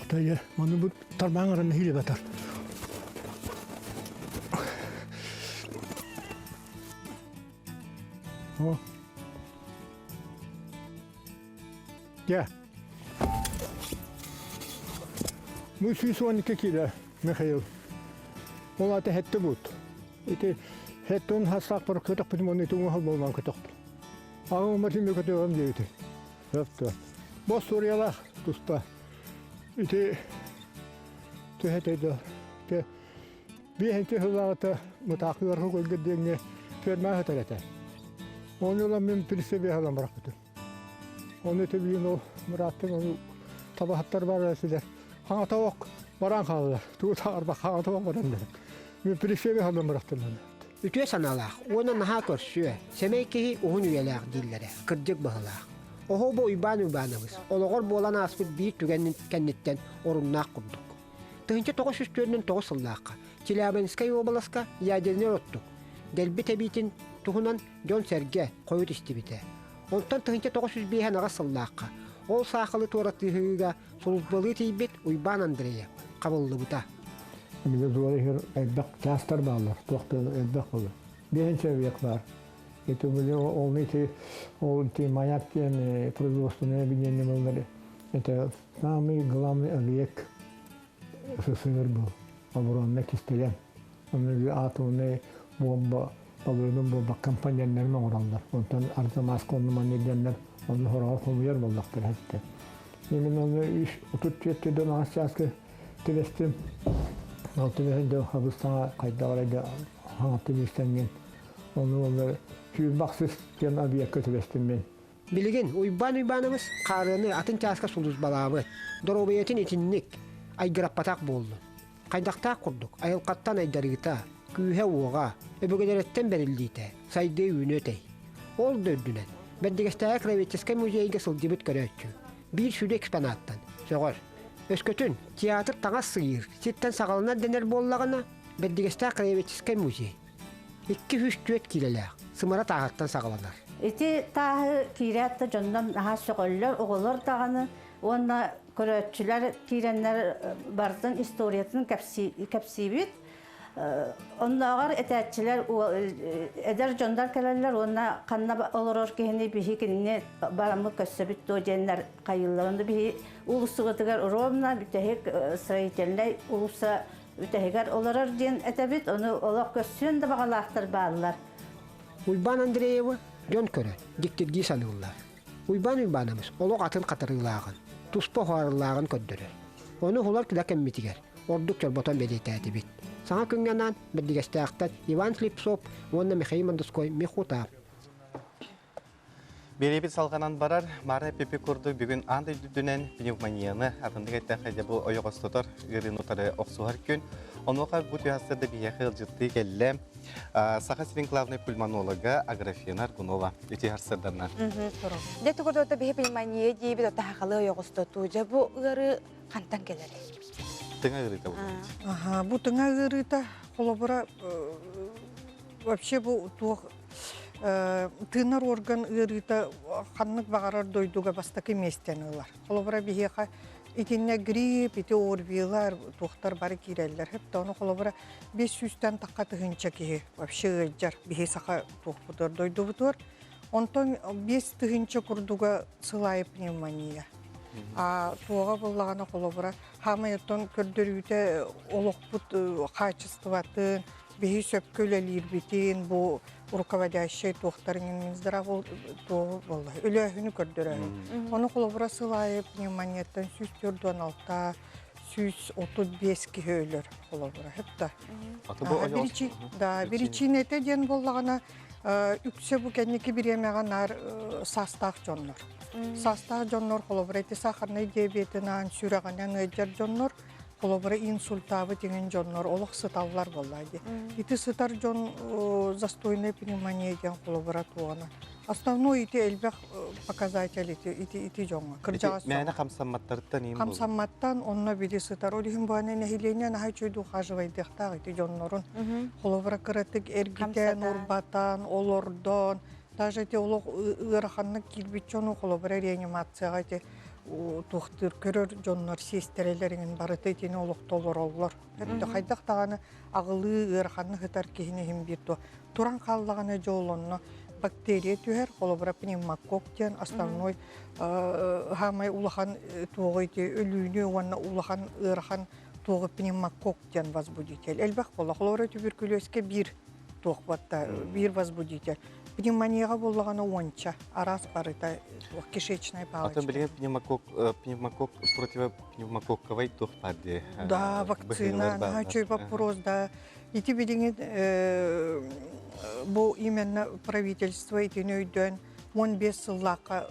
V: Оқтайы, мұны бұл тарбаңырын хилі бәтар. О. Я. Мы свисуаны какие-то, Михаил. Он это хетты будет. Это хеттон хасак пар көтөк бит моны туңа болман көтөк. Ага мартин көтөгөм дейти. Хетте. Бос сурьялах туста. Это хетте те Бейхенче хылағыта мұтақыларға көлгеддеңе ферма хатарата. Оны олар мен присебе халам бұрақыты. Оны төбейін ол мұраттың оны табахаттар бар әсілер. Қаңа тауық баран қалылар. Туы тағарба қаңа тауық барандар. Мен присебе халам бұрақтырмады.
U: Үтüе саналақ, оны наға көрсüе, семейкеhi уғын үйеләқ дейілері, кірдік бағылақ. Оғо бо ұйбан-ұйбанығыз, олығыр болан аспыт бейт түгеннен кәннеттен орыннақ құрдық. Тұхынча 904-9 сыллаққа, Челябинскай обласқа ядернер оттық. Дәлбі тәбейтін тұхынан Жон Серге қойыт істебіті. Онтан тұхынча 905 аға сыллаққа, ол сақылы туаратығыға сұлызбалы тейбет ұйбан Андрея қабылды бұта.
V: Bize zuvarı elbak kastar bağlar, doktor elbak olur. Birinci vek var. Это были олныты, олныты маяк тен производственные объединения были. Это самый главный объект СССР был. Оборонный кистелен. Он атомный бомба, полудым бомба компанияның оңыралдар. Онтан Арзамасконның манеденler, onu horağır komuyor bollaktır hette. Yemin onu iş oturtuyettirden ağaççaskı tülestim. Altı Habıstan'a kayıtlarıyla hanatı istengen. Onu küyülbaksız gen abiye kötüleştim ben.
U: Bilgin, uybanımız karını atın çaska suluz balabı. Dorobayetin itinlik. Aygırap patak boldu. Kaydakta kurduk. Ayılkattan aydarıgıta. Küyhe oğa. Öbügederetten berildiyte. Saydığı ünötey. Ol dördünen. Bendigestaya Kravetçeske müzeyge sıldibit körötçü. Bir sürü eksponattan. Soğur. Öskөтүн театр таңа сыйыр, сеттен сағалына денер боллағына Бәддігесті Краеведческий музей. 2-3 килелер, сымыра тағаттан сағаланар.
C: Эти тағы киретті жондан ағасы қоллар, оғылар тағаны, онна көрөтчілер, киренлер бардың историясын кәпсейбет. Оннағар әтәтчілер, әдер жондар кәлелер, онна қанна олырор кейіне бейі кеніне барамы көссөбіт дойденлер қайылларында бейі улусығытығар ұромна, бүтәхек строительный улуса бүтәхегер оларар ден әтәбет, оны олақ көссөен де бағалақтыр бағалар.
U: Уйбан Андреева жон көрі, диктерги санылылар. Уйбан-уйбанымыз олық атын қатырылағын, туспа хуарылағын көддірір. Оны олар кіда кәмметігер, ордық чорботан бәдейті әтебет. Саҥа Күннәнән бәддигәстәктәт Иван Флипсоп, онна Михаил Мандуской Михута.
B: Беребет салғанан барар, мара пепе көрді бүгін андай дүдінен пневмонияны ағындық әттен қайда бұл ойоғыстотар үрін ұтары оқсуғар күн. Онуға бұт үйастырды бияқы жылжытты келі Саха Сирин главный пульмонолога Аграфена Аргунова. Өте арсырданна.
A: Дәті көрді өті бейі пневмония дейбет өті хақалы ойоғыстоту. Жа бұл үрі қантан келері?
B: Тыңа ғырыта бұл.
D: Бұл тыңа ғырыта, қолабыра вообще бұл туық тынар орган ғырыта қаннық бағарар дойдуға бастақы местен ұлар. Қолабыра бейеқа икенне грипп, ите орбиылар, туқтар бары кейрелер. Хепті оны қолабыра 500-тен таққа тұхынча кейі вообще ғыджар бейе сақа туқ бұтыр дойду бұтыр. Онтон 5 тұхынча күрдуға сылайы пневмония. Туға болағана қолабыра хамайыттон көрдірүйті олық бұт қачыстыватын, бейі сөпкөлелер бітен, бұл руководящий туқтарының міздіра болды. Өлі көрдірі. Оны қолабыра сылайы пневмонияттан 146, 135 ке өлір қолабыра. Хепті. Бірічин әті ден болағана үксе бұл кәнеке біремеғанар састақ жонлар. Састағы жоннор қолабыра әті сахарный диабетінан сүрағанан өйдер жоннор, қолабыра инсультабы деген жоннор, олық сыталлар болады. Ити сытар жон застойный пневмония деген қолабыра туғана. Основной ити әлбәқ показатель ити жонға.
B: Мәні қамсамматтарыттан ең бұл?
D: Қамсамматтан онына біде сытар. Олығын бұғаны нәхиленен ағай чөйді қажывайдықтағы ити жоннорын. Қолабыра кірітік әргітен, орбатан, олордон, даже эти олог ыраханны килбит жону қолабыра реанимацияға эти туқтыр көрөр жоннор сестерелерінің барыты етені олог толыр олар. Әтті қайдақ тағаны ағылы ыраханны хытар кейіне бирді. Туран қалдағаны жолынны бактерия түйер, қолабыра пневмокок ден, основной хамай улахан туғы еті өлүйіне, уанна улахан ырахан туғы пневмокок ден возбудитель. Әлбәқ бола, қолабыра туберкулезге бір туғбатта, бір возбудитель. пневмонияға болғаны онша, арас барыта кишечная палочка.
B: Атын білген пневмокок, противопневмококковай тоқ барды.
D: Да, вакцина, чөй вопрос, да. Ити білген, бұл именно правительство итін өйден 15 сыллаққа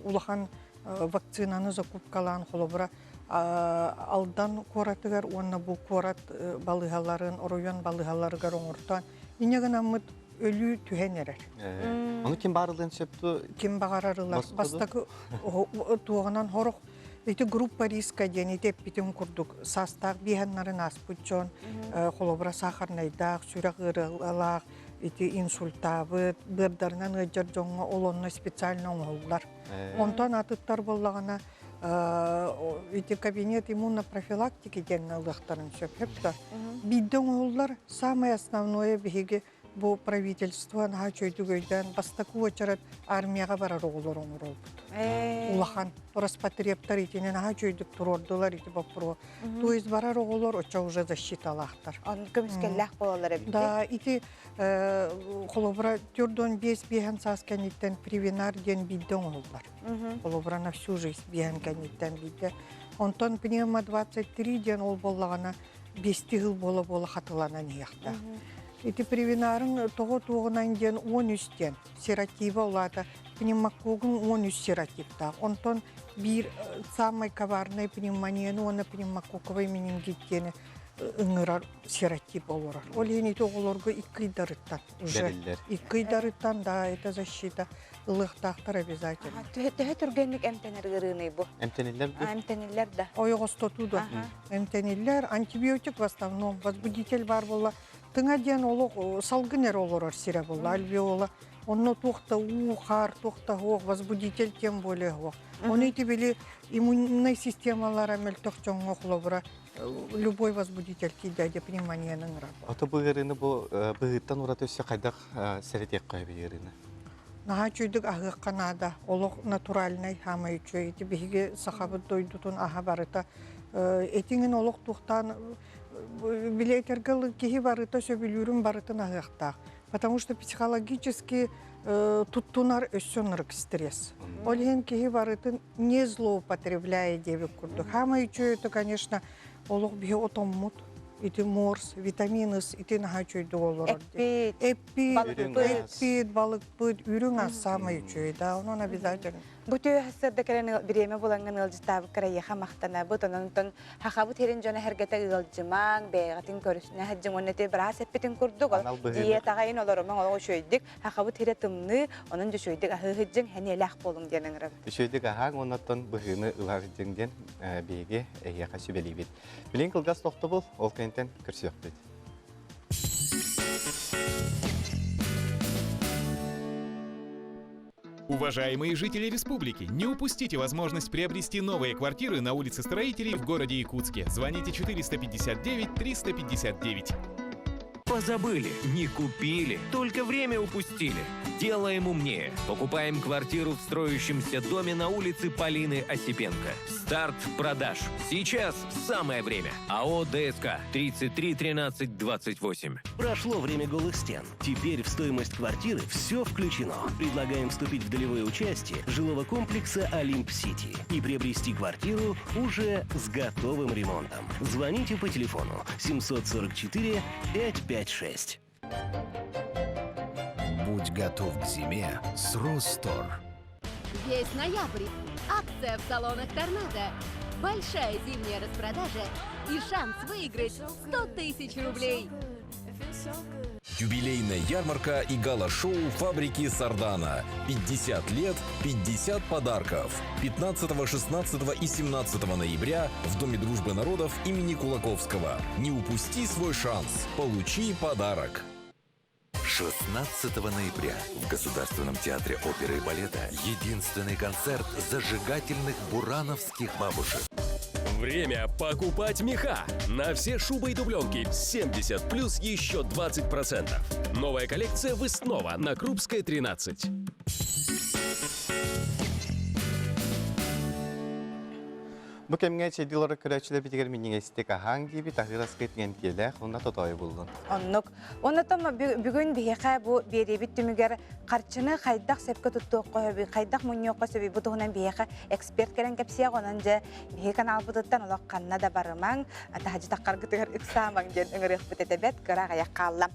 D: улахан вакцинаны закупкалан холобра алдан коратыгар, онна бұл корат балыгаларын, оруян балыгаларыгар оңыртан. Инеген амыт өлі түхенерер.
B: Оны кем барылын сөпті?
D: Кем бағарарылар. Бастағы туғынан хорық. Эти группа риска ден итеп битен курдук. Састақ бейханнарын аспутчон, холобра сахарнайдақ, сүрек ырылалақ, эти инсультабыт, бырдарынан ыджар жоңға олонны специально оңғылдар. Онтан атыттар болағына эти кабинет иммунопрофилактики ден ылықтарын сөпепті. Биден оңғылдар самое основное беге бұл правительство наға чөйдігөйден бастаку очарат армияға барар оғылар оңыр олбыд. Улахан, распатриептар итінен наға чөйдік тұрордылар ити бапыру. То есть барар оғылар оча уже защиталақтар.
A: Оны көміскелләқ болалар әбіде?
D: Да, ити қолыбыра түрден 5 бейхан сас кәнеттен привинар ден биден оғылдар. Қолыбыра на всю жизнь бейхан кәнеттен биде. Онтан пневма 23 ден ол болағана 5 ғыл бола қатылана неяқта. Эти привинарын тоғы-тоғынан ден 13-тен сератива олады. Пневмокогын 13 серативта. Онтон бір самый коварный пневмонияны, оны пневмококовый менингиттені ыңырар сератив олар. Ол ені тоғыларғы 2 дарыттан. Уже 2 дарыттан, да, это защита. Ылықтақтар обязательно.
A: Түхет үргенлік әмтенер ғырыны бұл?
B: Әмтенелер бұл?
A: Әмтенелер да.
D: Ойғыстоту да. Әмтенелер, антибиотик в основном, возбудитель бар бола. Тыңа ден олық салгынер олар сире бола, альвеола. Онно тоқта қар, тоқта оқ, возбудитель тем более оқ. Оны етебелі иммунный системалар әмел тоқчон оқылы бұра. Любой возбудитель кейдәде пневмонияның рабы.
B: Аты бұғырыны бұғыттан ұраты өсе қайдақ сәретек қай бұғырыны?
D: Наға чөйдік ағы қанада, олық натуральный хамай чөй. Етебеге сақабыт дойдутын аға барыта. Этingen олық тоқтан билетергалы кихи барыта сөбілюрін барытын ағықтақ. Потому что психологически туттунар өссөнірік стресс. Олген кихи барытын не злоупотребляя девик курдық. Хамай чөй это, конечно, олық бе отоммут. Ити морс, витаминыс, ити наға чөйді олар. Эппит, балык пыт, үрің асамай чөйді. Онын обязательно.
A: Бұты өсірді кәрін біреме болаңын ұлжыстабы кәрайеға мақтана бұт, онын хақабы терін жоны әргеті ұлжымаң, бәйғатын көрісіне әджім онеті бір асеппетін күрдік. Диет ағайын оларымың олығы шөйдік, хақабы тере тымны, оның жы шөйдік ағығыджың әне ләқ болың денің рабы.
B: Шөйдік ағаң онаттан бұғыны ұлағыджыңден бейге әйеға сөбелей бет. Білен қылғас тоқты бұл, ол кәйінтен күрсі өқ бет.
F: Уважаемые жители республики, не упустите возможность приобрести новые квартиры на улице Строителей в городе Якутске. Звоните 459-359.
G: Позабыли, не купили, только время упустили. Делаем умнее. Покупаем квартиру в строящемся доме на улице Полины Осипенко. Старт продаж. Сейчас самое время. АО ДСК 33 13 28.
W: Прошло время голых стен. Теперь в стоимость квартиры все включено. Предлагаем вступить в долевое участие жилого комплекса Олимп-Сити и приобрести квартиру уже с готовым ремонтом. Звоните по телефону 744 556.
L: Будь готов к зиме с Ростор.
X: Весь ноябрь. Акция в салонах «Торнадо». Большая зимняя распродажа и шанс выиграть 100 тысяч рублей.
L: Юбилейная ярмарка и гала-шоу фабрики Сардана. 50 лет, 50 подарков. 15, 16 и 17 ноября в Доме дружбы народов имени Кулаковского. Не упусти свой шанс. Получи подарок.
Y: 16 ноября в Государственном театре оперы и балета единственный концерт зажигательных бурановских бабушек.
Z: Время покупать меха. На все шубы и дубленки 70 плюс еще 20%. Новая коллекция «Выснова» на Крупская, 13.
B: Bu kemge çedileri körəçilə bitiger minniŋe istek ahan gibi tahıras ketgen kele, onda totoy buldun.
A: Onluk. Ondan bugün biheqa bu beribit tümüger qarçını qaydaq sepke tuttuq qoyubi, qaydaq munyoqa sebi bu tuğunan biheqa ekspert keren kapsiya qonanca biheqan albuduttan olaq qanna da barımang, tahacı taqar gıtıgar iksamang gen ıngırıq bitetebet qırağa yaqallam.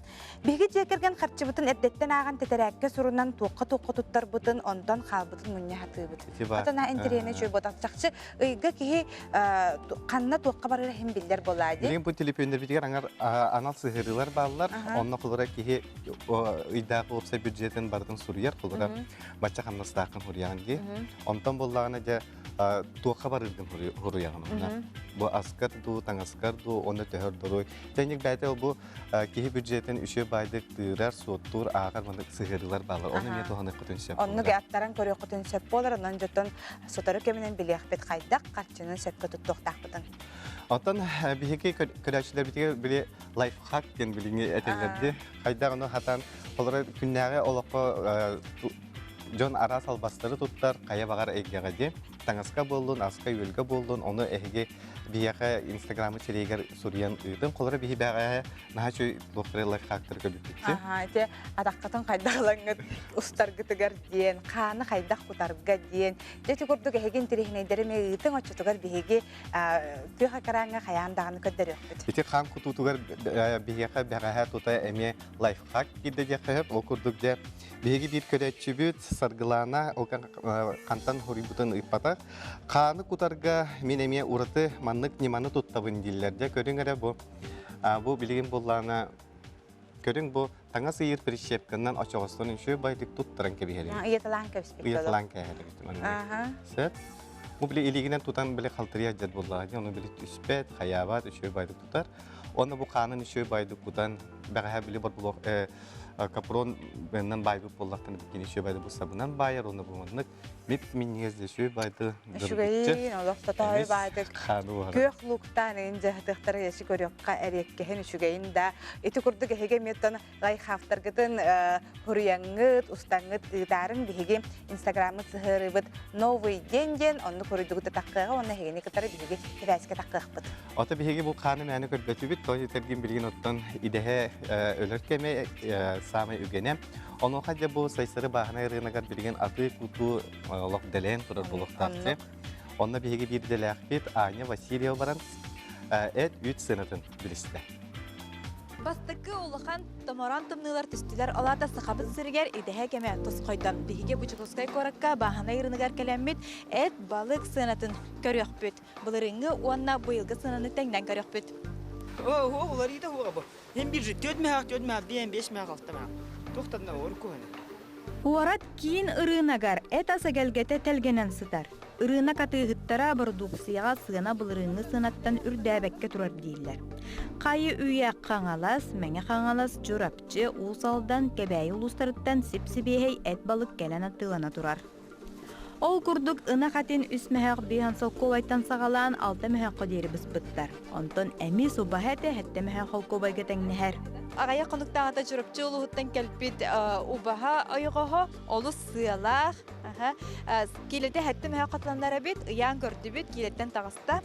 A: Biheqi jekergen qarçı butun erdetten ağan teterekke surundan tuqqa tuttar butun, ondan qalbutun munyo hatı butun. Atana enterene şöy botak çaqçı, ıyga kihi qanna tuqqa barır hem biller bolaydı.
B: Bilin bu telefonda bitiger anal sihirler bağlar, onunla kullara kihi iddia olsa büdjetin bardın suriyar kullara maça qannastaqın huryangi. Ondan bollağına da tuqqa barırdım huryanına. Bu askar du, tangaskar du, onu tehör duruy. Tenik bəydə bu kihi büdjetin üçe baydık dırar, soğuttur, ağır mandık sihirler bağlar. Onu niye tuğanı qutun şep?
A: Onu gətlərin körüy qutun şep bolar, ondan jotun sotarı keminin biliyaqbet qaydaq qarçının şepke tuttuq taqbıdın.
B: Ondan biheki körəçilər bitiger bile life hack den bilingi etelerdi. Qaydaq onu hatan olara künnəğe olaqqa John Aras albastırı tuttar, qaya bağar eggəğə de. Tangaska boldun, aska yölgə boldun, onu ehge biyaqa Instagram'ı çeleger suriyan ıydın. Qolara bihi bəğə naha çöy doktor life hack'tır köbüktükçi.
A: Aha, ete adaqqatın qaydaqlanğıt ustar gıtıgar diyen, qanı qaydaq qutarga diyen. Jeti kurduk ehegen tirihneyderi meğitın açıtıgar bihegi tüqa karanga qayandağını ködderi öpbüt.
B: Eti qan kututugar biyaqa bəğə tuta eme life hack gide jaqıp, o kurduk de bihegi bir körəççü büt sargılana, o qantan huributun ıpata. Qanı kutarga men eme uratı manlık nimanı tuttabın dillerde körüngere bu. Bu bilgin bollana körün bu tanga sıyır prişepkandan açıqasının şu baydık tutturan kebiherin.
A: Iyatalan kebspek.
B: Iyatalan kebiherin. Set. Bu bile iliginen tutan bile kaltırıya ced bollağı. Onu bile üspet, hayabat, şu baydık tutar. Onu bu kanın şu baydık tutan bəğə bile bir blok kapron benden baydık bollaqtan bikini şu baydık bu sabınan bayar onu bu manlık. Mip minniyezde şu baydık.
A: Şügeyin, olaqta tabi baydık. Kökluktan ince hıtıqtara yaşı körüqqa erekkehen şügeyin da eti kurduk ehege metten layık haftargıdın huriyangıt, ustangıt ıdarın bihege Instagram'ı sıhırıbıt новый ден onu koruduğu da taqqıға, onu hegeni kıtara bihege tefəske taqqıqbıt.
B: Ota bihege bu kanı məni körbetübüt, toy tergin bilgin ottan idehe ölürkeme sami ügenem. Onu hadde bu saysarı bahana yarınagar bilgin atı kutu loq delen turar buluqtaqçı. Onda bihege bir delaqbet Anya Vasilyev baran et 3 sınıtın biliste.
E: Bastıkı uluğan tomoran tımnılar tüstüler olada sıxabıt sürger idehe keme tuz koydum. Bihige buçuqıskay korakka bahana yarınagar kelemmit et balık sınıtın körüqbüt. Bulırıngı onna bu yılgı sınını tengden körüqbüt.
H: Olar iyide huğa bu. Hem bir tödmeyaq, diyen 5 meyaq altıma. Toxtadına olur kuhane.
E: Уорат кийин ырыынагар эт асагалгете телгенен сытар. Ырыына катыыгыттара продукцияға сыына былырыыңы сынаттан үрдәбәкке турар дейілер. Қайы үйе қаңалас, мәңе қаңалас, журапчы, уусалдан, кебәйі улустарыттан сип-сибейхей эт балық кәлән аттылана турар. Ол курдук ына қатын үс мәхәқ бейхан солковайтан сағалан алты мәхәққа дейірі бұспыттар. Онтон әми субахәті хәтті мәхәқ холковайға тәңнәхәр. Ағая қонуқтағата жүріпчі ұлығыттан кәлпет ұбаға айығығы олы сыялақ. Келеті хәтті мәхәқ қатланлары бет, ұян көрді бет, келеттен тағыста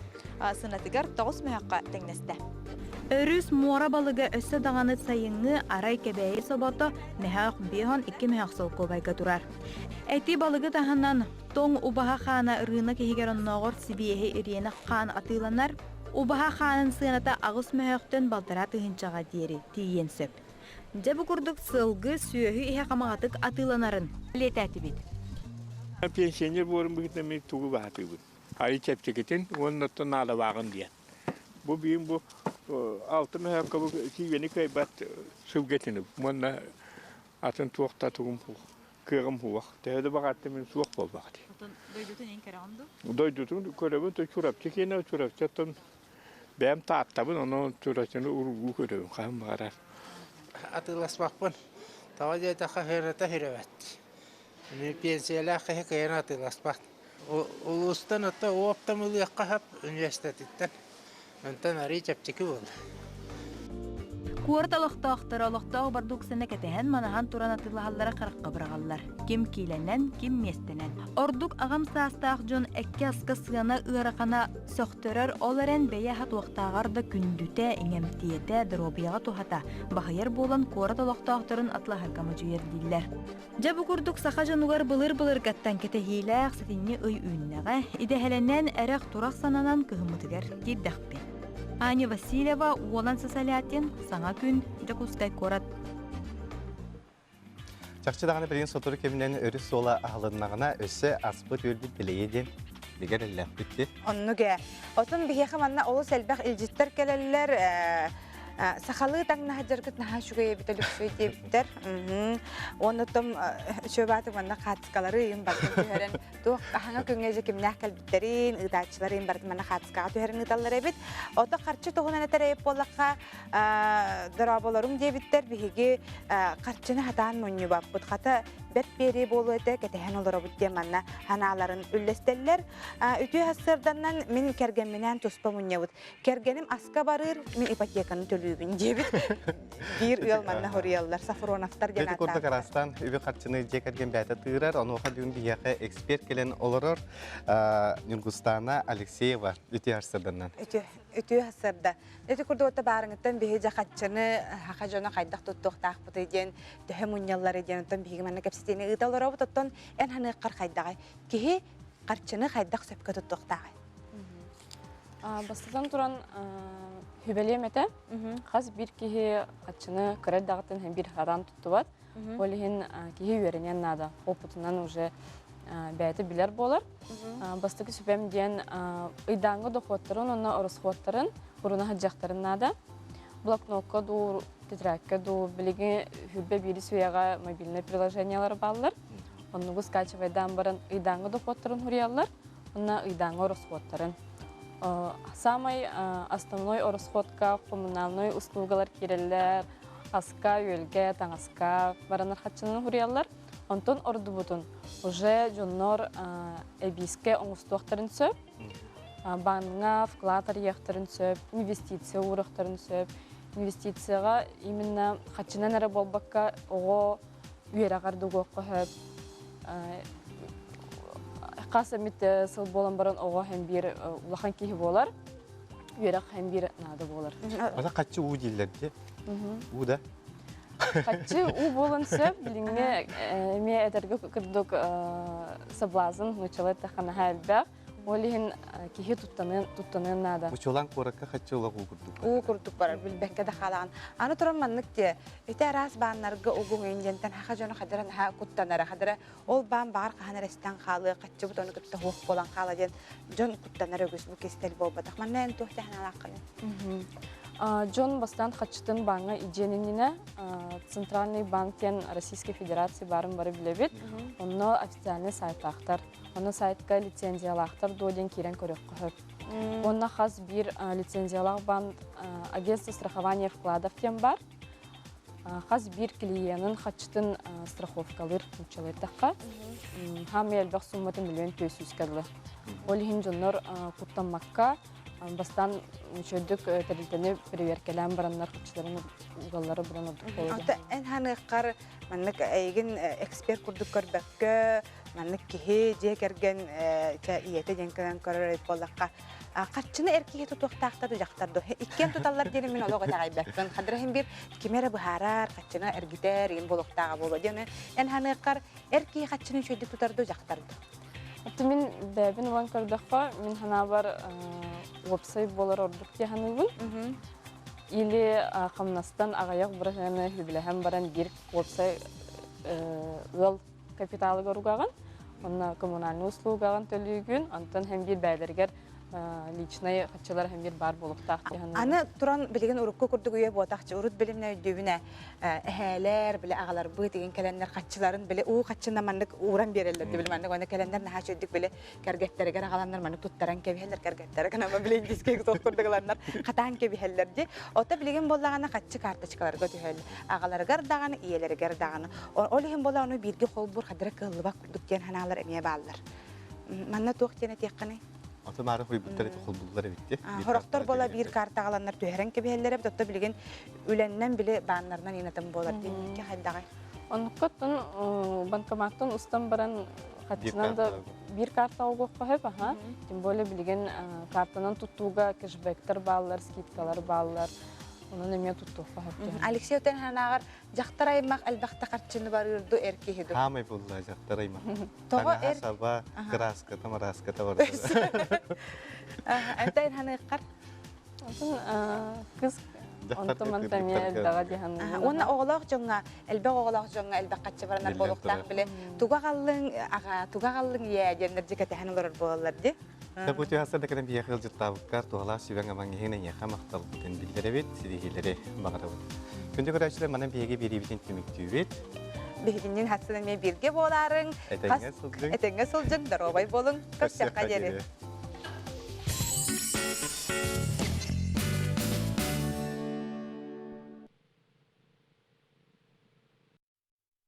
E: сынатығар 9 мәхәққа тәңнәсті. Өрүс мора балыга өссө дағаны сайыңы арай кебәйі собото мәхәқ бейхан 2 мәхәқ солковайға турар. Әти балыгы таханан тоң убаха хана ырына кехигер онногор сибиэхи ириена хан атыланар, убаха ханын сыната агыс мәхөктөн балтара тыгынчага диери тиен сөп. Жабы курдук сылгы сүйөһү ихе камагатык атыланарын летәти бит.
R: Пенсионер болым бигитен мен тугу бааты бу. Ай чепчекетен оннотон ала багын диен. Бу бийим бу алты мәхөккө бу кийени кайбат сүгетинип. Монна атын туакта тугум бу. Kırım huak, tehde bakattı men suak bol bakti.
E: Doydutun en karandı?
R: Doydutun körevin to çurap çekene çurap çatın. Benim taattabın onu çurapçını urugu körevin kahım bakarar.
H: Atılas bakpın. Tavacaya da kahirata hirevet. Ne pensiyeler kahir atılas bak. Ulustan hatta o optamılı yakahap üniversitetten. Ondan arayı çapçıkı oldu.
E: Kuorta lohtooxtara lohtoox barduk sene ketehen manahan turan atılahallara qaraqqa bırağallar. Kim kiilenen, kim mestenen. Orduk ağam saastaax jon ekki aska sığana ıaraqana söktörör olaren beye hat oqtağar da kündüte, iňemtiyete, drobiyağa tuhata. Bahayar bolan kuorta lohtooxtарын atla harkama jüyer diller. Jabu kurduk saxa jonugar bılır gattan kete hiilaq satinni öy ünnäge, idehelenen ereq turaq sananan kıhımıtıgar diddaqpi. Аня Васильева, Уолан Сасалятин, Саҥа Күн, Жакускай корат.
B: Чақчыдағаны бірген сотыры кемінен өрі сола ағылыннағына өсі аспыт өлді білейден бігер әлләп бітті.
A: Оннуге. Отын бігеқі манна олы сәлбәқ илжиттер келелер, сақалы таңна хаджаргыт наха шугая бітілік сөйдептер. Онытым шөбаты манна қатысқалары үйін бардым түйерен. Туқ аңа күнге жекімнәқ кәлбіттерін, ұдатшылары үйін бардым манна қатысқаға түйерен ұдалар әбет. Оты қарчы тұғын әнетер әйіп болаққа дыраболарым дебіттер бігі қарчыны хатан мұню баппыт. Қаты бәт бері болу әті кәтәхен олар бұдде манна ханаларын үллестелер. Үті хасырданнан мен кәргенменен тұспа мұню бұд. Кәргенім асқа барыр, мен ипотеканы төлүйбін дебіт. Bir uyal manna horiyallar, Safronovtar
B: genata. Beti kurda karastan, übü qarçını jekergen bәті tığırar, onu oğa düğün bir yağı ekspert gelen olurur. Nurgustana Alexeyeva, üti hasırdandan.
A: Үті hasırda. Üti kurda ota barыңıttan bihi jaqatçını haqa jona qaydaq tuttuq taqpıt edin, tühü munyallar edin, otan bihi manna kapsitini ıda olura bu tuttan en hanı qar qaydaqay. Kihi qarçını qaydaq söpke tuttuq taqay.
I: Бастыдан туран хүбелемете, қаз бір кихи қатшыны кірер дағыттын hem bir хадан тұттыбат. Олихин кихи үйерінен нада, опытынан уже бәйті білер болар. Бастығы сөпем ден ұйдаңғы доқуаттарын, оны орыс қуаттарын, ұрына хаджақтарын нада. Блокнотқа ду, тетракка ду, білігі хүбе бірі сөйеға мобильный приложениялар балылар. Оны скачивайдан барын ұйдаңғы доқуаттарын хұриялар, оны ұйдаңғы орыс қуаттарын. Самый основной расходка коммунальной услугалар киреллер, аска, юльге, таңаска, баранар хатчынын хуриялар. Онтон орду бутун. Уже жоннор эбиске оңыстуақтарын сөп, банға вкладар ектарын сөп, инвестиция урақтарын сөп. Инвестицияға именно хатчынан әрі болбаққа оғы үйерағарды қоққа хөп. Қасы митті сыл болан барын оға hem bir улахан кейі болар, үйерақ hem bir нады болар.
B: Ада қатшы у дейлер де? У да?
I: Қатшы у болан сөп, біліңе ме әдергі күрдік саблазын, нұчалы тақанаға әлбәқ, олығын кейі тұттанын нады.
B: Ұчылан қораққа қатшы олақ у күрдік бар?
A: У күрдік бар, білбәкке де қалаған. Аны тұран маннық де, өте арас бағанларға оғың өйіндентен хақа жоны қадыран ха құттанары қадыры, ол бағын бағар қағаны рәстен қалы, қатшы бұт оны күтті хоқ болан қалы ден, жон құттанары өгіз бұл кестел бол бадық. Манна ән тоқты ән алаққаны?
I: Джон бастан қатшытын бағыңа иденініне Центральный банктен Российской Федерации барын бары білебет, оны официальный сайт-ақтар. Оны сайтқа лицензиялақтар доден керен көрек қығып. Онна қаз бір лицензиялақ банд агентство страхования вкладов тем бар. Қаз бір клиенін қатшытын страховкалыр мүчелеттіққа. Хам елбақ сумматын миллион 500 кәділі. Олығын жонлар құттанмаққа бастан мүчелдік тәрілтені переверкелен баранлар қатшыларын ұғалары бұрын ұдық болды.
A: Ата ән ханыққар маннық әйгін эксперт күрдік көрбәккі, маннық кеге же керген иеті денкіген көрір болаққа. Қатшыны әркеге тұтуқтақтады жақтарды. Иккен тұталар дені мен олығы тағай бәкпін. Қадырахын бір кемері бұхарар, қатшыны әргітер, ең болықтаға болу. Ән ханыққар әркеге қатшыны шөйді тұтарды жақтарды.
I: Мен бәбін олан көрдіққа, мен хана бар веб-сайт болар ордық те ханығын. Или қамнастан ағаяқ бұрағаны хүбіліғен баран бір веб-сайт ғыл капиталы көргіған. Онна коммунальный услугаған төлігін, антон hem bir бәлергер личный қатшылар hem bir бар болуқтақ.
A: Аны тұран білген ұрыққа күрдік үйе болтақчы, ұрыт біліміне өйдеуіне әхәлер, біле ағалар бұй деген кәлендер қатшыларын біле, ол қатшында мандық ұғыран берелерді біле мандық, оны кәлендер нәхаш өйдік біле кәргеттерігер ағаландар мандық тұттаран кәбіхелер кәргеттерігер, ама біле дискегі соқ күрдіғаландар қатан кәбіхелерді. Ота білген болағаны қатшы карточкаларға түйелі. Ағаларығар дағаны, иелерігер дағаны. Олығын болағаны бірге қол бұр қадыры қылыбақ күрдіктен ханалар әмее бағалар. Манна тоқ тені тек қаны?
B: Atı marı huybutları tulbulları bitti.
A: Horoktor bola bir karta alanlar tüheren kebihellere bitti. Bilgin ülenden bile banlarından inatan bolar diye ki haldağa.
I: Онуккоттон банкоматтан устан баран катчынан да бир карта огох кахып, тем более билген картанан туттууга кэшбэктер баалар, скидкалар баалар. Онун эме туттуу кахып.
A: Алексей өтен ханагар жактараймак албакта картчыны барырды эркеһиди.
B: Хамай булла жактараймак.
A: Того
B: эр саба краска тамараска табарды.
A: Антайн ханыккар.
I: Кыз онтоман тамия дага дихан.
A: Онна оголок жоңга, элбе оголок жоңга элбе катчы баранар болуктак биле. Туга галлың я жендер жекете ханылар болалар ди.
B: Тапути хасада кадам бия хыл жыттабы карту ала сибен аман гехене я хамактал бутен билдеребет сидихилере багарабыт. Күндө көрәчләр манан биеге берибитен түмүктүбет.
A: Бигиннен хасынан мен бирге боларың. Этеңге сылжың даробай болың. Көпсәкка жери.